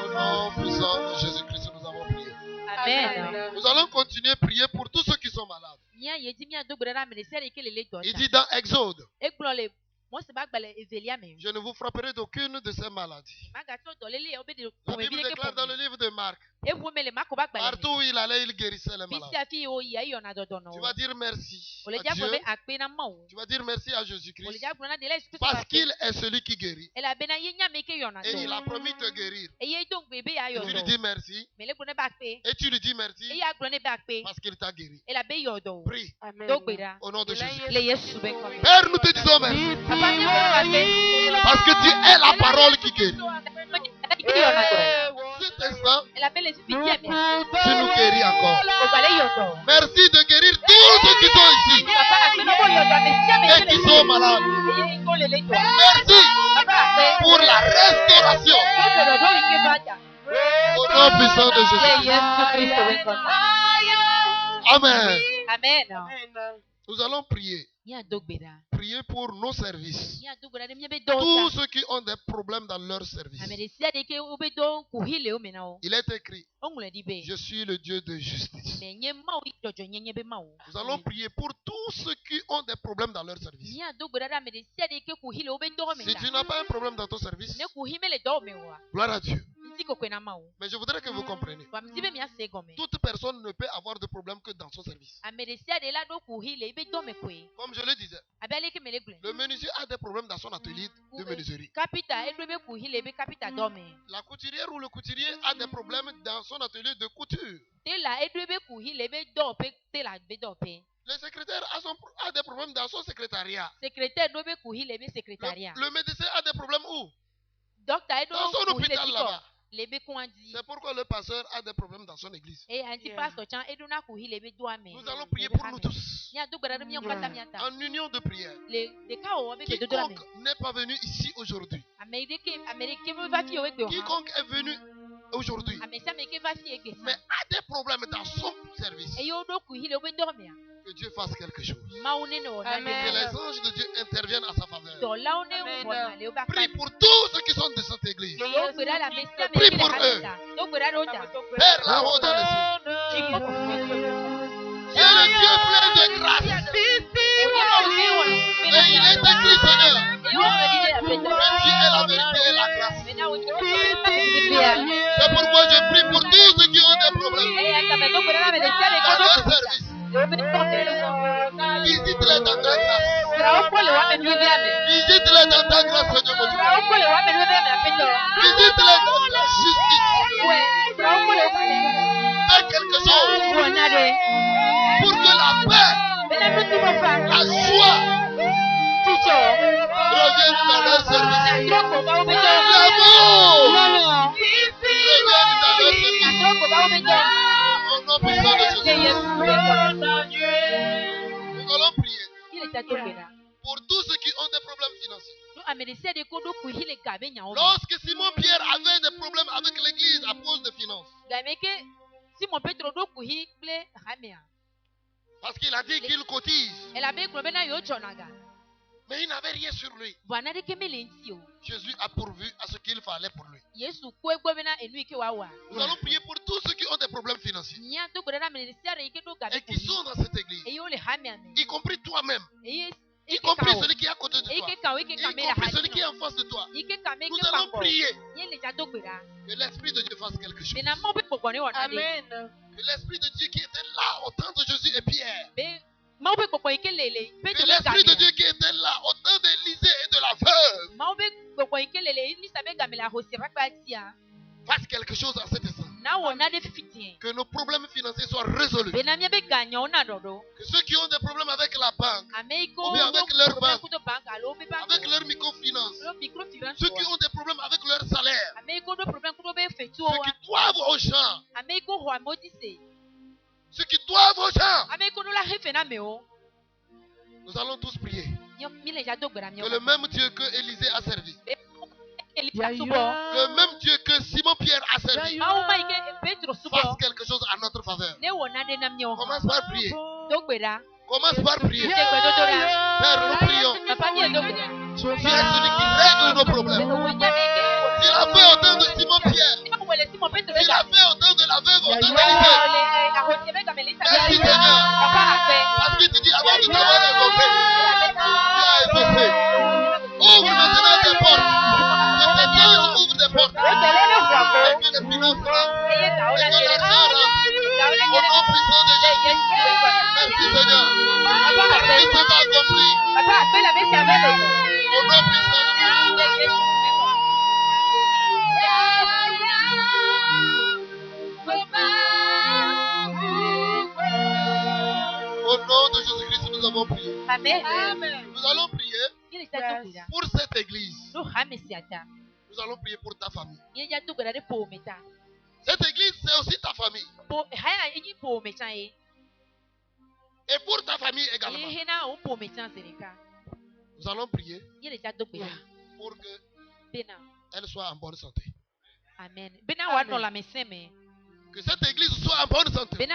Au nom puissant de Jésus-Christ, nous avons prié. Amen. Nous allons continuer à prier pour tous ceux qui sont malades. Mía ye dzi mía do gbe ɖa ame ɖe sia ɖe yi ke le le dɔ Il ta. dit dans Exode, Egblɔ le Mose ba gbalẽ evelia me. je ne vous frapperai d'aucune de ces maladies. Magatsɔ dɔléle yawo be ɖe La ƒomevi Bible ɖeke déclare dans le ƒome. livre de Marc, Partout où il allait, il guérissait les malades. Bisia fi o ya iyo na dodo Tu no. vas dire merci Ole à ja Dieu. be akpe na ma o. Tu vas dire merci à Ole Jésus-Christ. ja na de la esprit Parce qu'il est celui qui guérit. ela be na ye nya me ke yo na Et il do. a promis de te guérir. E ye donc bebe ya Et yo tu lui do. dis merci. Me le gbona ba akpe. Et tu lui dis E merci ya gbona be akpe. parce qu'il t'a guéri. Ela be yo do. Prie Do gbera. au nom de Jésus. Le Yesu be ko. Père, nous te disons merci. Papa ni be akpe. Parce que tu es la parole qui guérit. Yo na do. Cet instant, Ela be le fi bien me. tu nous guéris encore. O gba le yo do. Merci de guérir tous ceux qui sont ici Papa akpe no ko yo do me sia me et qui sont malades. E ye ko le le do. Merci Papa akpe. pour la restauration Ko do do ike bata. au nom puissant de Le Jésus. Yesu Kristo be ko. Amen. Amen. Nous allons prier. Ya do gbera. Prier pour nos services. Ya do gbera de mi be do Tous ta. ceux qui ont des problèmes dans leur service. Ameresia de ke o be do ku hile o me na o. Il est écrit, Ongle di be. je suis le Dieu de justice. Me nye ma o jojo nye be ma o. Nous allons prier pour tous ceux qui ont des problèmes dans leur service. Ya do gbera da ameresia de ke ku hile o be do me Si na. tu n'as pas un problème dans ton service, Ne ku hime le do me wa. gloire à Dieu. Nti ko kwena ma o. Mais je voudrais que vous compreniez. Wa mti be mi ase go me. Toute personne ne peut avoir de problème que dans son service. Ameresia de la do ku hile be do me kwe. Comme je le disais, Abele ke me le glen. le menuisier a des problèmes dans son atelier de menuiserie. Kapita e do be ku hile be kapita do me. La couturière ou le couturier a des problèmes dans son atelier de couture. Tela e do be ku hile be do pe tela be do pe. Le secrétaire a des problèmes dans son secrétariat. Secrétaire do be ku hile be secrétariat. Le médecin a des problèmes où? Docteur e do Dans son ku hile hôpital tiko. là-bas. Le be ku andi. C'est pourquoi le pasteur a des problèmes dans son église. E anti pastor chan e do na ku hile be do ame. Nous allons prier pour nous tous. Nya do gbera mi yonka miata. En union de prière. Le de ka o be do do la me. Quiconque n'est pas venu ici aujourd'hui. Américain me va fi o egbe o. Quiconque est venu aujourd'hui, Amesia me ke va fi egbe mais sa. a des problèmes dans son service, E yo do ku hile o be do me. que Dieu fasse quelque chose. Ma o ne no na Que de. les anges de Dieu interviennent à sa faveur. Do la o ne wo na le o ba Prie ka. pour tous ceux qui sont de cette église. Do gbera la mesia me Prie ke pour le eux. ha. Do gbera do ta. Père là-haut dans les cieux. Chiko ko Tu es le Dieu plein de grâce. Et il est écrit, Seigneur, que tu es la vérité et la grâce. C'est pourquoi je prie pour tous ceux qui ont des problèmes dans leur service. Visite-les dans ta grâce. Visite-les dans ta grâce, Seigneur mon Dieu. Visite-les dans ta justice. Fais quelque chose pour que la paix, la joie revienne dans leur service. L'amour revienne dans leur service. Au nom puissant de Jésus. Nous allons prier pour tous ceux qui ont des problèmes financiers. Lorsque Simon Pierre avait des problèmes avec l'église à cause des finances, parce qu'il a dit qu'il cotise, mais il n'avait rien sur lui. Jésus a pourvu à ce qu'il fallait pour lui. Nous allons prier pour tous ceux qui ont des problèmes financiers et qui sont dans cette église, y compris toi-même, y compris celui qui est à côté de toi, y compris celui qui est en face de toi. Nous allons prier que l'Esprit de Dieu fasse quelque chose. Amen. Que l'Esprit de Dieu qui était là au temps de Jésus et Pierre, que Que l'Esprit de Dieu qui était là au temps d'Élisée et de la veuve fasse quelque chose à cet instant. Que nos problèmes financiers soient résolus. Que ceux qui ont des problèmes avec la banque, ou bien avec leur banque, avec leur microfinance, ceux qui ont des problèmes avec leur salaire, ceux qui doivent aux gens, ceux qui doivent aux gens, nous allons tous prier. Que le même Dieu que Élisée a servi, le même Dieu que Simon Pierre a servi, fasse quelque chose à notre faveur. Commence par prier. Commence par prier. Père, nous prions. Tu es celui qui règle nos problèmes. S'il a fait autant de Simon Pierre, s'il a fait autant de la veuve, autant d'Élisée. Merci Seigneur. Parce que tu dis avant de t'avoir évoqué, tu as évoqué. Ouvre maintenant tes portes. Que tes anges ouvrent des portes. Et que les finances rentrent. Au nom puissant de Jésus. Merci Seigneur. Tout ce t'a accompli. Au nom puissant de Jésus. Au nom de Jésus-Christ, nous avons prié. Amen. Nous allons prier pour cette église. Nous allons prier pour ta famille. Cette église, c'est aussi ta famille. Et pour ta famille également. Nous allons prier pour qu'elle soit en bonne santé. Amen. Que cette église soit en bonne santé. Remplie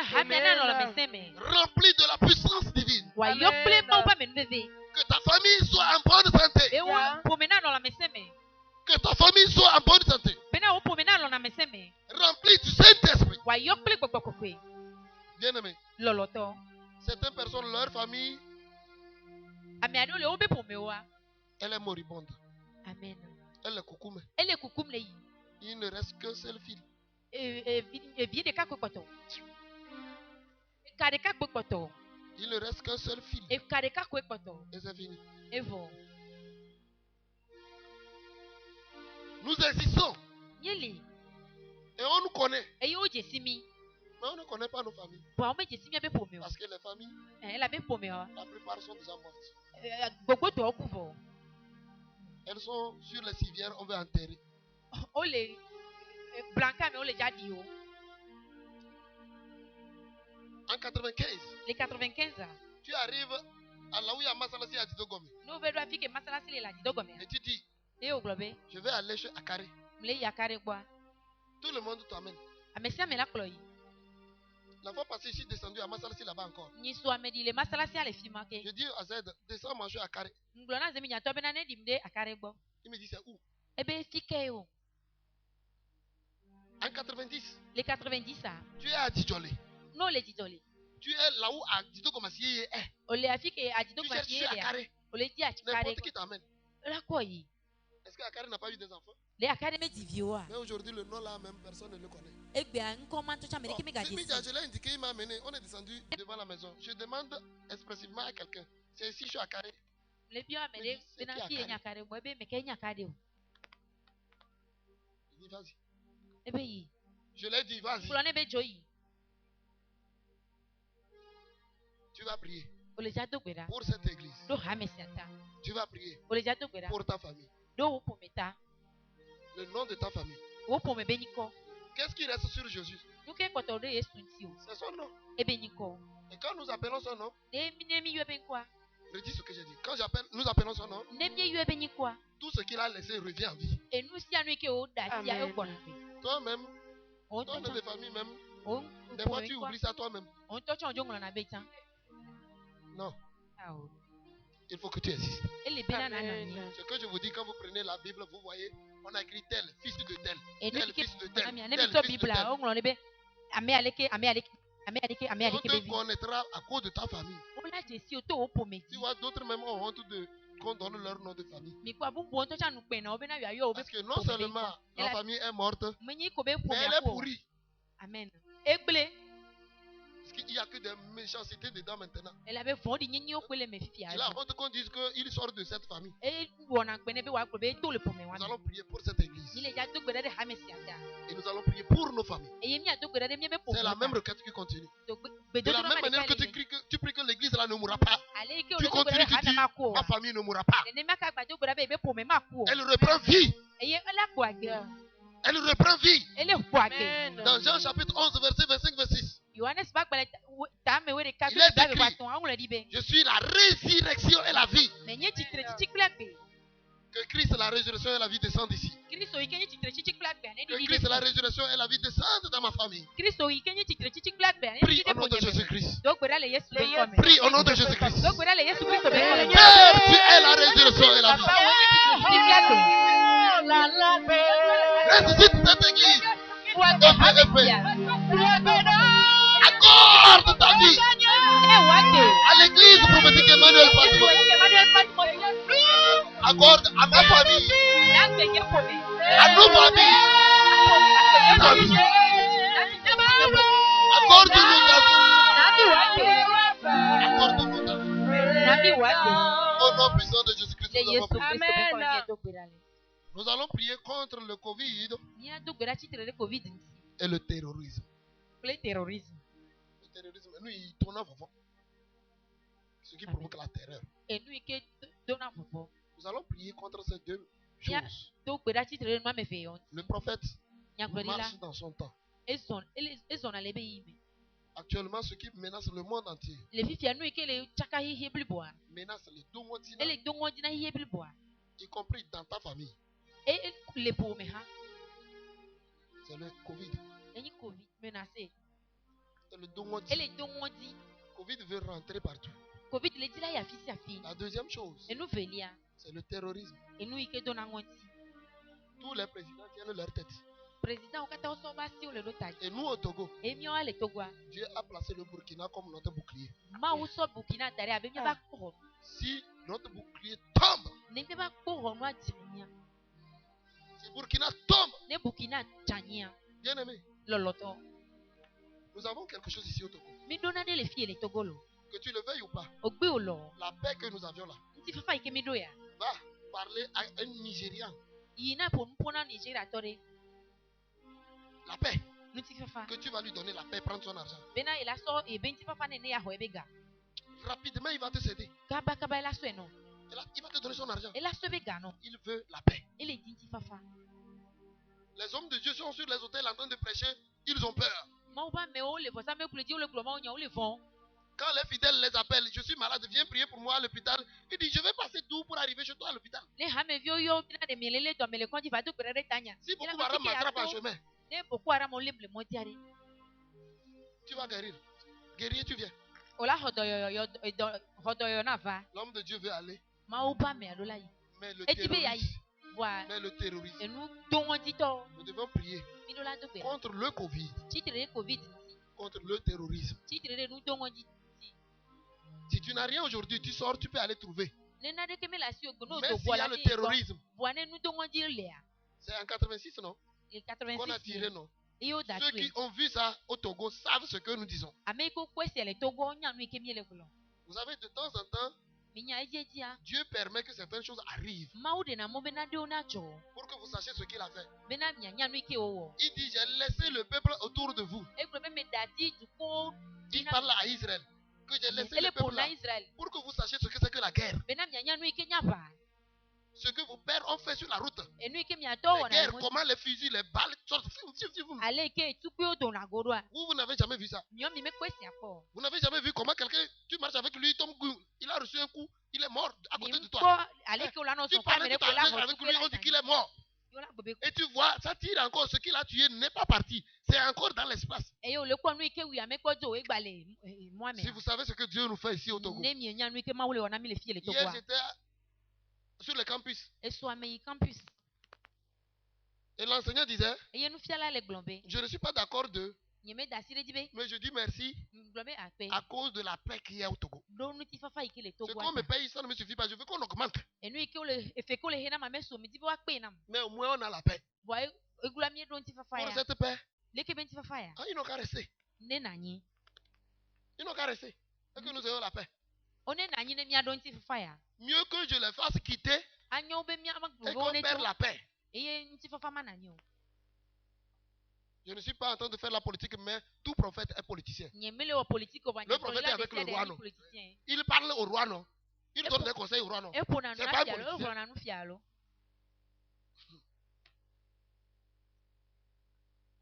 de la puissance divine. Que ta famille soit en bonne santé. Que ta famille soit en bonne santé. Remplie du Saint-Esprit. Bien aimé. Certaines personnes, leur famille, elle est moribonde. Amen. Elle est coucoumée. Il ne reste qu'un seul fil. Il ne reste qu'un seul fil. Et c'est fini. Nous existons. Et on nous connaît. Mais on ne connaît pas nos familles. Parce que les familles, la plupart sont déjà mortes. Elles sont sur les civières, on veut enterrer. En 95, tu arrives à là où il y a Masalassi à Didogome. Et tu dis, je vais aller chez Akare. Tout le monde t'amène. La fois passée, je suis descendu à Masalassi là-bas encore. Je dis à Z, descends manger à Akare. Il me dit, c'est où? En 90, tu es à Djidjolé. Tu es là où à Didogome est. Tu cherches à Akare. N'importe qui t'amène. Est-ce qu'Akare n'a pas eu des enfants? Mais aujourd'hui, le nom là, même personne ne le connaît. Je l'ai indiqué, il m'a amené. On est descendu devant la maison. Je demande expressivement à quelqu'un. C'est ici, je suis à Akare. Il dit, vas-y. Je l'ai dit, vas-y. Tu vas prier pour cette église. Tu vas prier pour ta famille. Le nom de ta famille. Qu'est-ce qui reste sur Jésus? C'est son nom. Et quand nous appelons son nom, redis ce que j'ai dit. Quand nous appelons son nom, tout ce qu'il a laissé revient en vie. Toi-même, ton nom de famille même, des fois tu oublies ça toi-même. Non. Il faut que tu existes. Ce que je vous dis, quand vous prenez la Bible, vous voyez, on a écrit tel, fils de tel, tel, fils de tel, tel, fils de tel. On te connaîtra à cause de ta famille. Tu vois, d'autres même ont honte qu'on donne leur nom de famille. Parce que non seulement la famille est morte, mais elle est pourrie. Amen. Parce qu'il n'y a que des méchancetés dedans maintenant. Il a honte qu'on dise qu'il sort de cette famille. Nous allons prier pour cette église. Et nous allons prier pour nos familles. C'est la même requête qui continue. De la même manière que tu pries que l'église là ne mourra pas, tu continues, tu dis ma famille ne mourra pas. Elle reprend vie. Elle reprend vie. Dans Jean chapitre 11, verset 25, verset 6. Il est écrit, je suis la résurrection et la vie. Que Christ, la résurrection et la vie descendent ici. Que Christ, la résurrection et la vie descendent dans ma famille. Prie au nom de Jésus-Christ. Prie au nom de Jésus-Christ. Père, tu es la résurrection et la vie. Ressuscite cette église. Accorde ta vie à l'église prophétique Emmanuel Fatima. Accorde à ma famille, à nos familles, ta vie. nom puissant de Jésus-Christ, nous avons prié. Amen. Nous allons prier contre le Covid et le terrorisme. Le terrorisme, nous, il tourne avant. Ce qui provoque la terreur. Nous allons prier contre ces deux choses. Le prophète marche dans son temps. Actuellement, ce qui menace le monde entier menace les Dongondina, y compris dans ta famille. C'est le Covid. C'est le Dongondina. Covid veut rentrer partout. La deuxième chose, c'est le terrorisme. Tous les présidents tiennent leur tête. Et nous au Togo, Dieu a placé le Burkina comme notre bouclier. Si notre bouclier tombe, si Burkina tombe, bien aimé, nous avons quelque chose ici au Togo. Que tu le veuilles ou pas, la paix que nous avions là va parler à un Nigérian. La paix. Que tu vas lui donner la paix, prendre son argent. Rapidement, il va te céder. Il va te donner son argent. Il veut la paix. Les hommes de Dieu sont sur les hôtels en train de prêcher. Ils ont peur. Quand les fidèles les appellent, je suis malade, viens prier pour moi à l'hôpital. Il dit, je vais passer d'où pour arriver chez toi à l'hôpital. Si beaucoup Haram m'attrape en chemin, tu vas guérir. Guerrier, tu viens. L'homme de Dieu veut aller. Mais le terrorisme. Nous devons prier contre le Covid. Contre le terrorisme. Si tu n'as rien aujourd'hui, tu sors, tu peux aller trouver. Mais s'il y a le terrorisme, c'est en 86, non? Qu'on a tiré, non? Ceux qui ont vu ça au Togo savent ce que nous disons. Vous savez, de temps en temps, Dieu permet que certaines choses arrivent pour que vous sachiez ce qu'il a fait. Il dit, j'ai laissé le peuple autour de vous. Il parle à Israël. Que j'ai laissé le peuple là pour que vous sachiez ce que c'est que la guerre. Ce que vos pères ont fait sur la route. Les guerres, comment les fusils, les balles sortent. Vous n'avez jamais vu ça. Vous n'avez jamais vu comment quelqu'un, tu marches avec lui, il a reçu un coup, il est mort à côté de toi. Tu parlais tout à l'heure avec lui, on dit qu'il est mort. Et tu vois, ça tire encore. Ce qu'il a tué n'est pas parti. C'est encore dans l'espace. Si vous savez ce que Dieu nous fait ici au Togo. Hier, j'étais sur le campus. Et l'enseignant disait, je ne suis pas d'accord mais je dis merci à cause de la paix qu'il y a au Togo. Ce qu'on me paye, ça ne me suffit pas. Je veux qu'on augmente. Mais au moins on a la paix. Pour cette paix, ils n'ont qu'à rester. Ils n'ont qu'à rester. Et que nous ayons la paix. Mieux que je les fasse quitter et qu'on perd la paix. Je ne suis pas en train de faire la politique, mais tout prophète est politicien. Le prophète est avec le roi, non? Il parle au roi, non? Il donne des conseils au roi, non? C'est pas un politicien.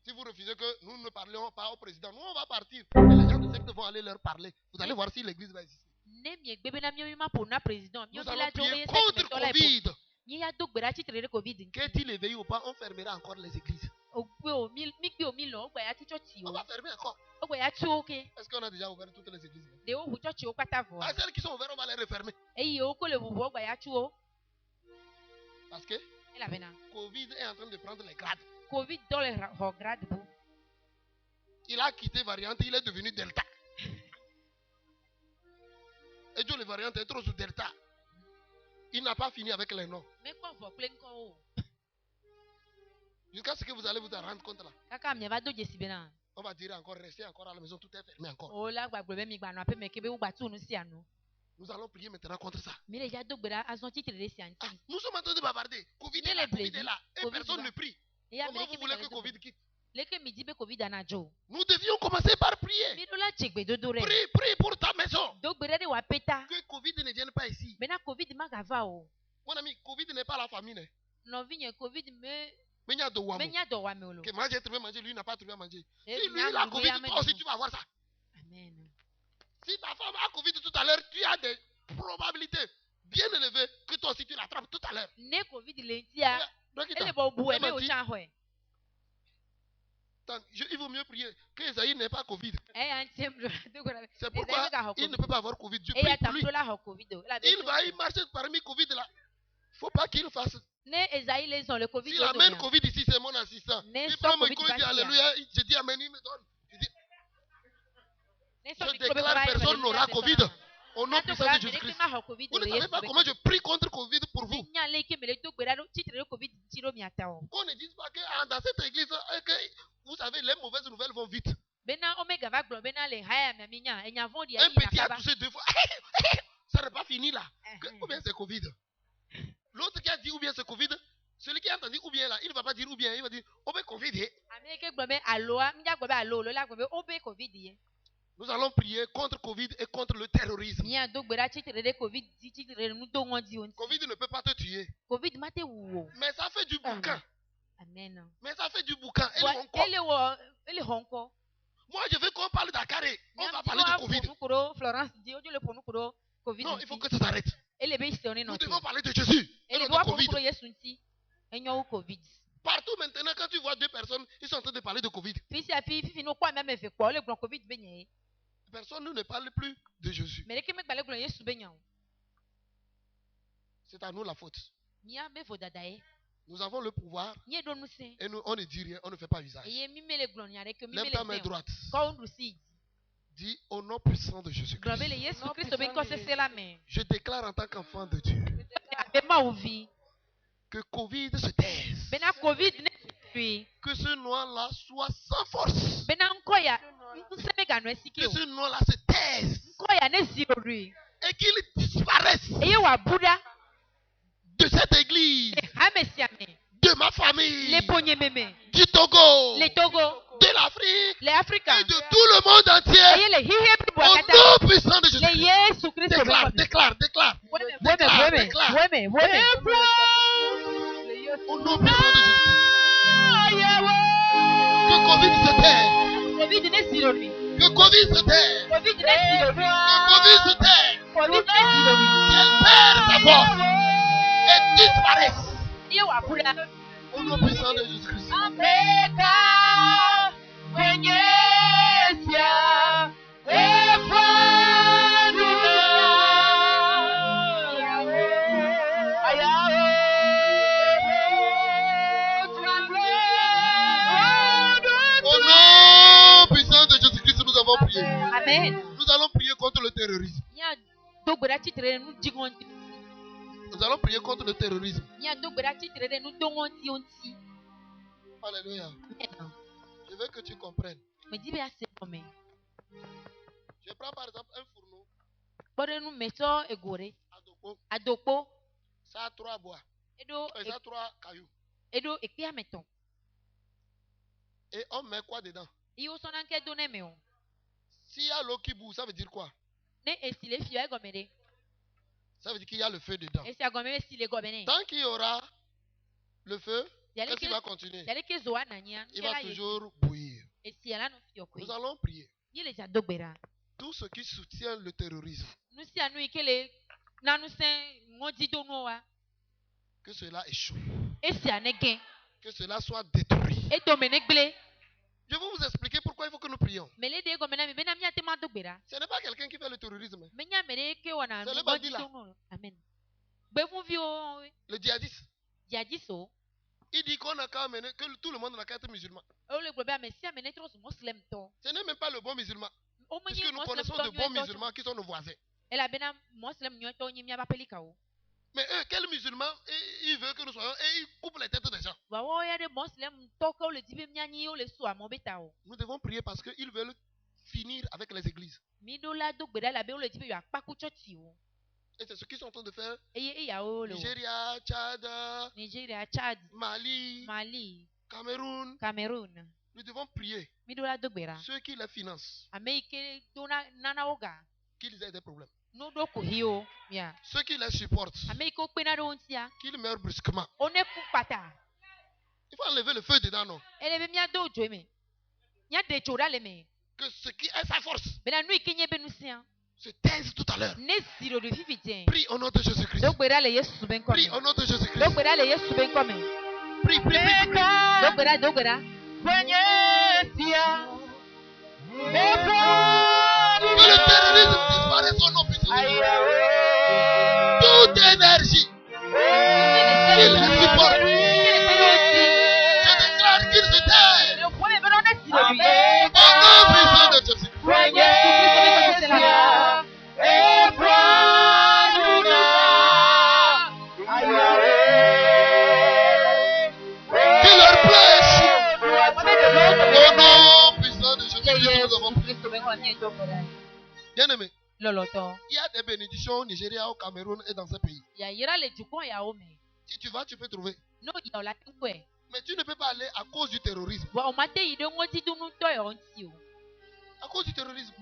Si vous refusez que nous ne parlions pas au président, nous on va partir. Et les gens de secte vont aller leur parler. Vous allez voir si l'église va exister. Nous allons prier contre Covid. Qu'est-il éveillé ou pas, on fermera encore les églises. On va fermer encore. Est-ce qu'on a déjà ouvert toutes les églises? Celles qui sont ouvertes, on va les refermer. Parce que Covid est en train de prendre les grades. Il a quitté variante, il est devenu Delta. Et Dieu, le variante est trop sous Delta. Il n'a pas fini avec les noms. Jusqu'à ce que vous allez vous en rendre compte là. On va dire encore, restez encore à la maison, tout est fermé encore. Nous allons prier maintenant contre ça. Nous sommes en train de bavarder. Covid est là, Covid est là. Et personne ne prie. Comment vous voulez que Covid quitte? Nous devions commencer par prier. Prie pour ta maison. Que Covid ne vienne pas ici. Mon ami, Covid n'est pas la famine. Que moi j'ai trouvé à manger, lui n'a pas trouvé à manger. Si lui il a Covid, toi aussi tu vas voir ça. Amen. Si ta femme a Covid tout à l'heure, tu as des probabilités bien élevées que toi aussi tu l'attrapes tout à l'heure. Il vaut mieux prier que Esaïe n'ait pas Covid. C'est pourquoi il ne peut pas avoir Covid. Je prie pour lui. Il va y marcher parmi Covid là. Il ne faut pas qu'il fasse. S'il amène Covid ici, c'est mon assistant. Il prend mon micro, il dit Alléluia. Je dis Amen, il me donne. Je déclare personne n'aura Covid. Au nom puissant de Jésus-Christ. Vous ne savez pas comment je prie contre Covid pour vous. Qu'on ne dise pas que dans cette église, que, vous savez, les mauvaises nouvelles vont vite. Un petit a touché 2 fois. Ça n'est pas fini là. Ou bien c'est Covid. L'autre qui a dit ou bien c'est Covid, celui qui a entendu ou bien là, il ne va pas dire ou bien, il va dire ou bien Covid. Nous allons prier contre Covid et contre le terrorisme. Covid ne peut pas te tuer. Mais ça fait du boucan. Amen. Mais ça fait du boucan. Moi, je veux qu'on parle d'Akaré. On va parler de Covid. Non, il faut que ça s'arrête. Nous devons parler de Jésus. Et de Covid. Partout maintenant, quand tu vois 2 personnes, ils sont en train de parler de Covid. Personne ne parle plus de Jésus. C'est à nous la faute. Nous avons le pouvoir et nous, on ne dit rien, on ne fait pas usage. Lève ta main droite. Dis au nom puissant de Jésus-Christ. Je déclare en tant qu'enfant de Dieu que Covid se taise. Que ce noir-là soit sans force. Que ce noir-là se taise. Et qu'il disparaisse de cette église, de ma famille, du Togo, de l'Afrique et de tout le monde entier. Au nom puissant de Jésus-Christ. Déclare. Au nom puissant de Jésus-Christ. Que Covid se taise. Que Covid se taise. Que Covid se taise. Qu'elle perde sa force et disparaisse. Au nom puissant de Jésus-Christ. Amen. Nous allons prier contre le terrorisme. Nous allons prier contre le terrorisme. Alléluia. Je veux que tu comprennes. Je prends par exemple un fourneau. Adokpo. Ça a 3 bois. Ça a 3 cailloux. Et on met quoi dedans? S'il y a l'eau qui bout, ça veut dire quoi? Ça veut dire qu'il y a le feu dedans. Tant qu'il y aura le feu, qu'est-ce qui va continuer? Il va toujours bouillir. Nous allons prier. Tout ce qui soutient le terrorisme, que cela échoue. Que cela soit détruit. Je vais vous expliquer pourquoi il faut que nous prions. Ce n'est pas quelqu'un qui fait le terrorisme. C'est le bandit là. Le djihadiste. Il dit qu'on a qu'à amener, que tout le monde n'a qu'à être musulman. Ce n'est même pas le bon musulman. Puisque nous connaissons de bons musulmans qui sont nos voisins. Mais eux, quel musulman il veut que nous soyons et il coupe les têtes des gens. Nous devons prier parce qu'ils veulent finir avec les églises. Et c'est ce qu'ils sont en train de faire. Nigeria, Tchad, Mali, Cameroun. Nous devons prier. Ceux qui les financent, qu'ils aient des problèmes. Ceux qui les supportent, qu'ils meurent brusquement. Il faut enlever le feu dedans, non? Que ce qui est sa force se taise tout à l'heure. Prie au nom de Jésus-Christ. Prie au nom de Jésus-Christ. Prie, prie, prie, prie. Que le terrorisme disparaisse au nom puissant de Jésus. Toute énergie qui les supporte, je déclare qu'il se taise. Au nom puissant de Jésus. Que leur place au nom puissant de Jésus. Bien-aimé, il y a des bénédictions au Nigeria, au Cameroun et dans ces pays. Si tu vas, tu peux trouver. Mais tu ne peux pas aller à cause du terrorisme. À cause du terrorisme.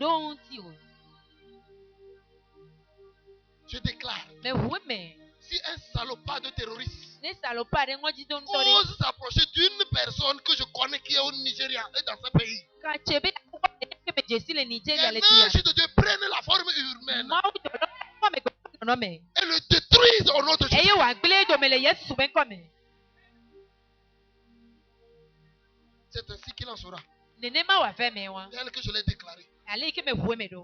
Je déclare. Si un salopard de terroriste ose s'approcher d'une personne que je connais qui est au Nigeria et dans ce pays, les anges de Dieu prennent la forme humaine et le détruisent au nom de Jésus. C'est ainsi qu'il en sera. Tel que je l'ai déclaré.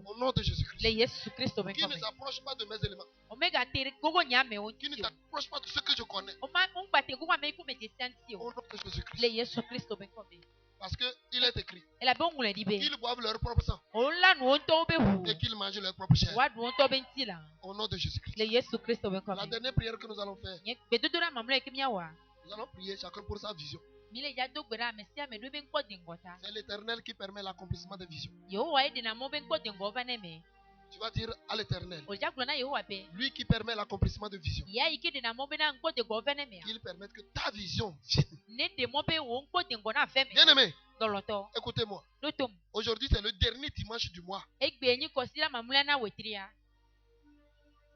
Au nom de Jésus-Christ. Qui ne s'approche pas de mes éléments. Qui ne s'approche pas de ce que je connais. Au nom de Jésus-Christ. Parce qu'il est écrit qu'ils boivent leur propre sang et qu'ils mangent leur propre chair. Au nom de Jésus-Christ. La dernière prière que nous allons faire, nous allons prier chacun pour sa vision. C'est l'Éternel qui permet l'accomplissement des visions. Tu vas dire à l'Éternel, lui qui permet l'accomplissement de visions, qu'il permette que ta vision vienne. Bien-aimé, écoutez-moi. Aujourd'hui, c'est le dernier dimanche du mois. Il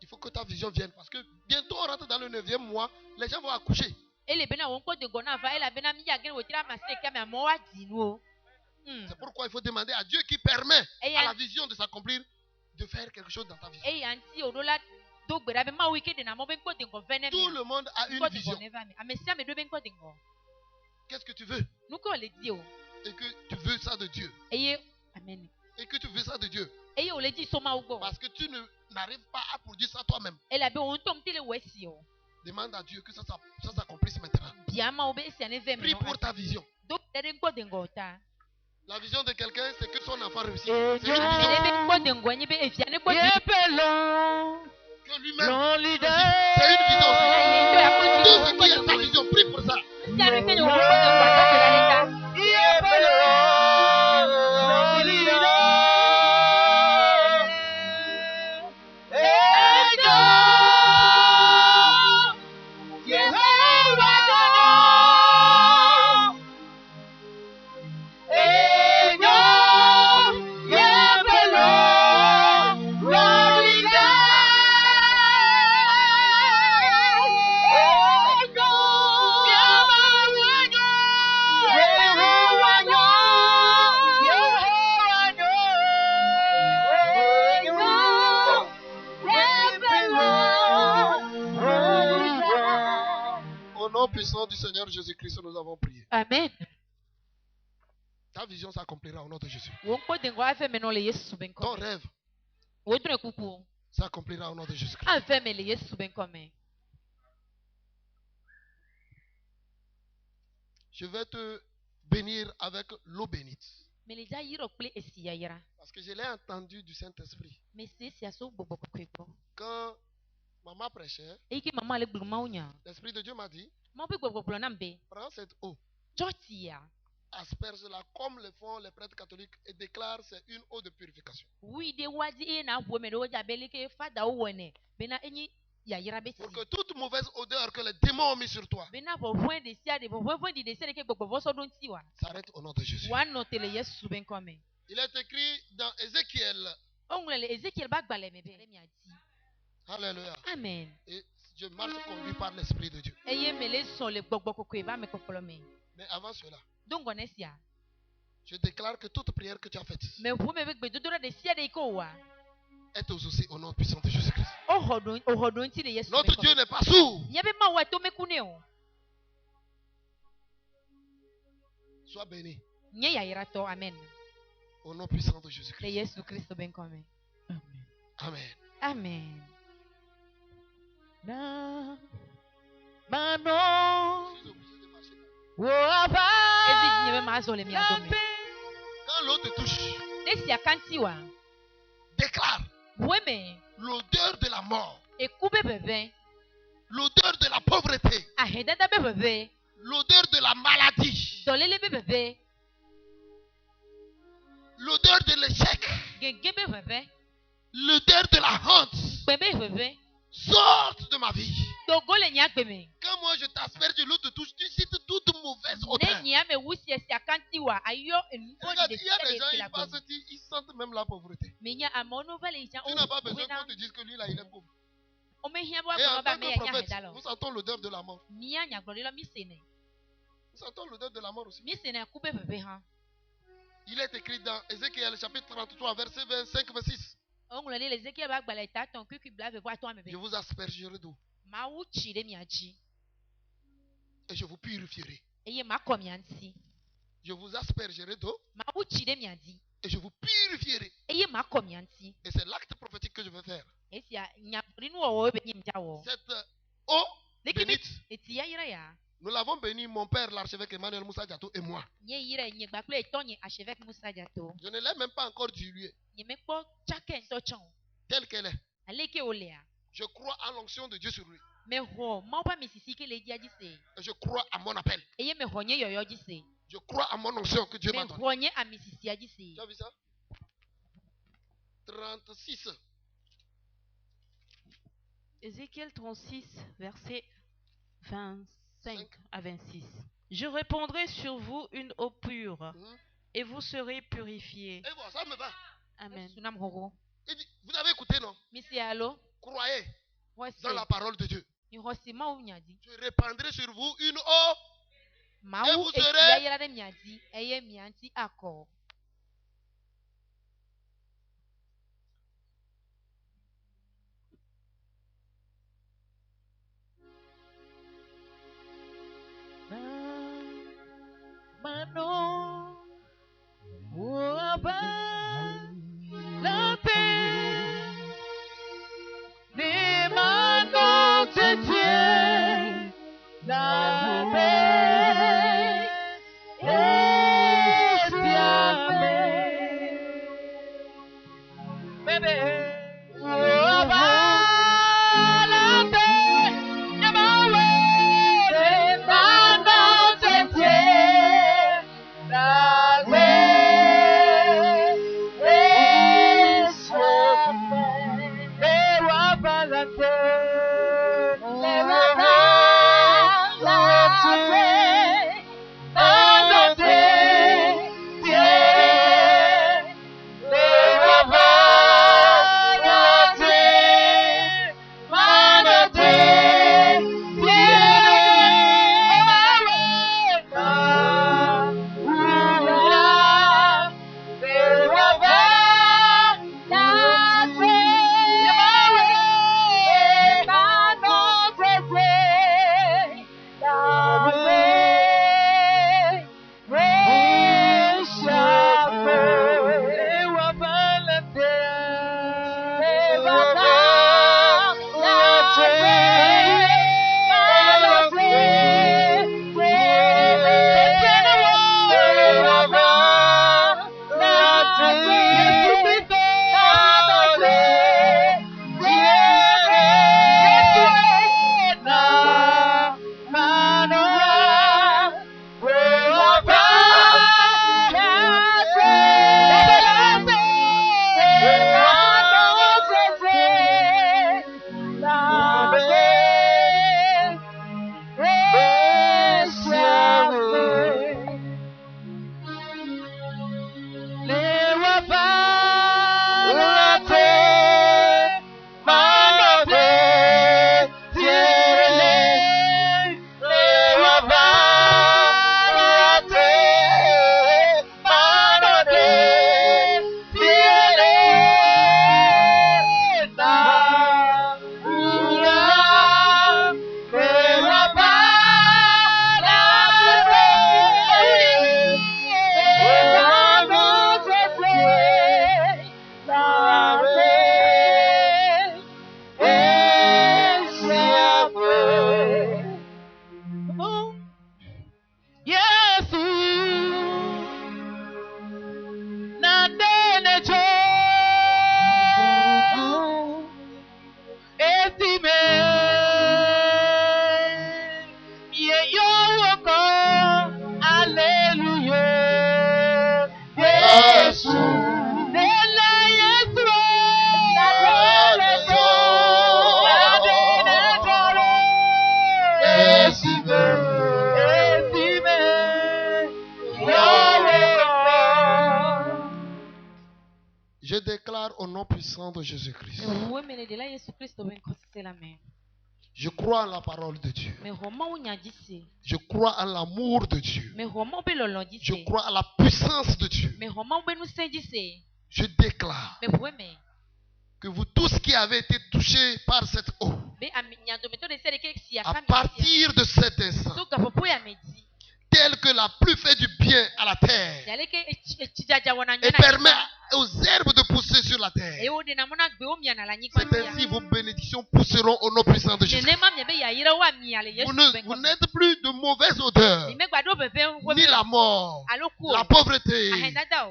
faut que ta vision vienne parce que bientôt on rentre dans le 9e mois, les gens vont accoucher. C'est pourquoi il faut demander à Dieu qui permet à la vision de s'accomplir de faire quelque chose dans ta vie. Tout le monde a une vision. Qu'est-ce que tu veux? Et que tu veux ça de Dieu. Et que tu veux ça de Dieu. Parce que tu n'arrives pas à produire ça toi-même. Demande à Dieu que ça s'accomplisse maintenant. Prie pour ta vision. La vision de quelqu'un, c'est que son enfant réussit. C'est une vision. Que lui-même réussit. C'est une vision aussi. Tout ce qui est ta vision, prie pour ça. Puissant du Seigneur Jésus-Christ, nous avons prié. Amen. Ta vision s'accomplira au nom de Jésus. Ton rêve s'accomplira au nom de Jésus-Christ. Je vais te bénir avec l'eau bénite. Parce que je l'ai entendu du Saint-Esprit. Quand maman prêchait, l'Esprit de Dieu m'a dit, prends cette eau asperge-la comme le font les prêtres catholiques et déclarent c'est une eau de purification. Pour que toute mauvaise odeur que les démons ont mis sur toi s'arrête au nom de Jésus. Il est écrit dans Ézéchiel. Alléluia. Amen. Et je marche conduit par l'Esprit de Dieu. Mais avant cela, je déclare que toute prière que tu as faite est aussi au nom puissant de Jésus-Christ. Notre Dieu n'est pas sourd. Sois béni. Amen. Au nom puissant de Jésus-Christ. Amen. Amen. Quand l'eau te touche, déclare l'odeur de la mort, l'odeur de la pauvreté, l'odeur de la maladie, l'odeur de l'échec, l'odeur de la honte sorte de ma vie. Quand moi je t'asperge, l'eau te touche, tu cites toute mauvaise odeur. Regarde, il y a des gens, ils passent, ils sentent même la pauvreté. Tu n'as pas besoin qu'on te dise que lui là, il est pauvre. Et en tant que prophète, nous sentons l'odeur de la mort. Nous sentons l'odeur de la mort aussi. Il est écrit dans Ézéchiel chapitre 33, verset 25-26. Je vous aspergerai d'eau et je vous purifierai. Je vous aspergerai d'eau et je vous purifierai. Et c'est l'acte prophétique que je vais faire. Cette eau bénite, nous l'avons béni, mon père l'archevêque Emmanuel Moussa Diato et moi. Je ne l'ai même pas encore diluée telle qu'elle est. Je crois à l'onction de Dieu sur lui. Et je crois à mon appel. Je crois à mon onction que Dieu m'a donnée. Tu as vu ça? 36. Ézéchiel 36, verset 25 à 26. Je répandrai sur vous une eau pure et vous serez purifiés. Et bon, ça me va. Amen. Il dit, vous avez écouté, non? Croyez dans la parole de Dieu. Je répandrai sur vous une eau et vous serez. La paix des mains de Dieu, la paix est bébé. Je déclare au nom puissant de Jésus-Christ. Je crois en la parole de Dieu. Je crois en l'amour de Dieu. Je crois en la puissance de Dieu. Je déclare que vous tous qui avez été touchés par cette eau, à partir de cet instant, tel que la pluie fait du bien à la terre et permet aux herbes de pousser sur la terre, c'est ainsi vos bénédictions pousseront au nom puissant de Jésus. Vous n'êtes plus de mauvaise odeur, ni la mort, la pauvreté,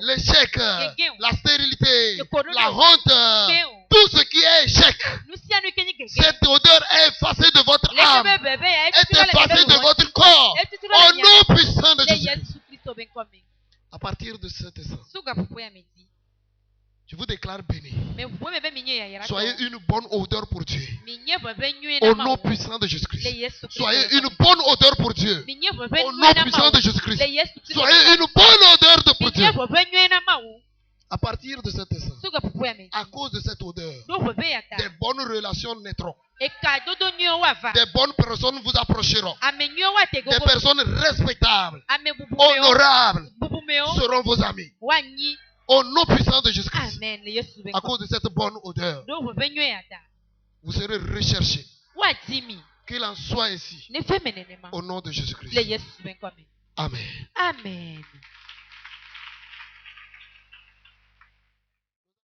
l'échec, la stérilité, la honte, tout ce qui est échec. Cette odeur est effacée de votre âme, est effacée de votre corps, au nom puissant de Jésus. À partir de cet instant, je vous déclare béni. Soyez une bonne odeur pour Dieu. Au nom puissant de Jésus-Christ. Soyez une bonne odeur pour Dieu. Au nom puissant de Jésus-Christ. Soyez une bonne odeur pour Dieu. À partir de cet instant, à cause de cette odeur, des bonnes relations naîtront. Des bonnes personnes vous approcheront. Des personnes respectables, honorables seront vos amis. Au nom puissant de Jésus-Christ. À cause de cette bonne odeur, vous serez recherchés. Qu'il en soit ainsi. Au nom de Jésus-Christ. Amen. Amen.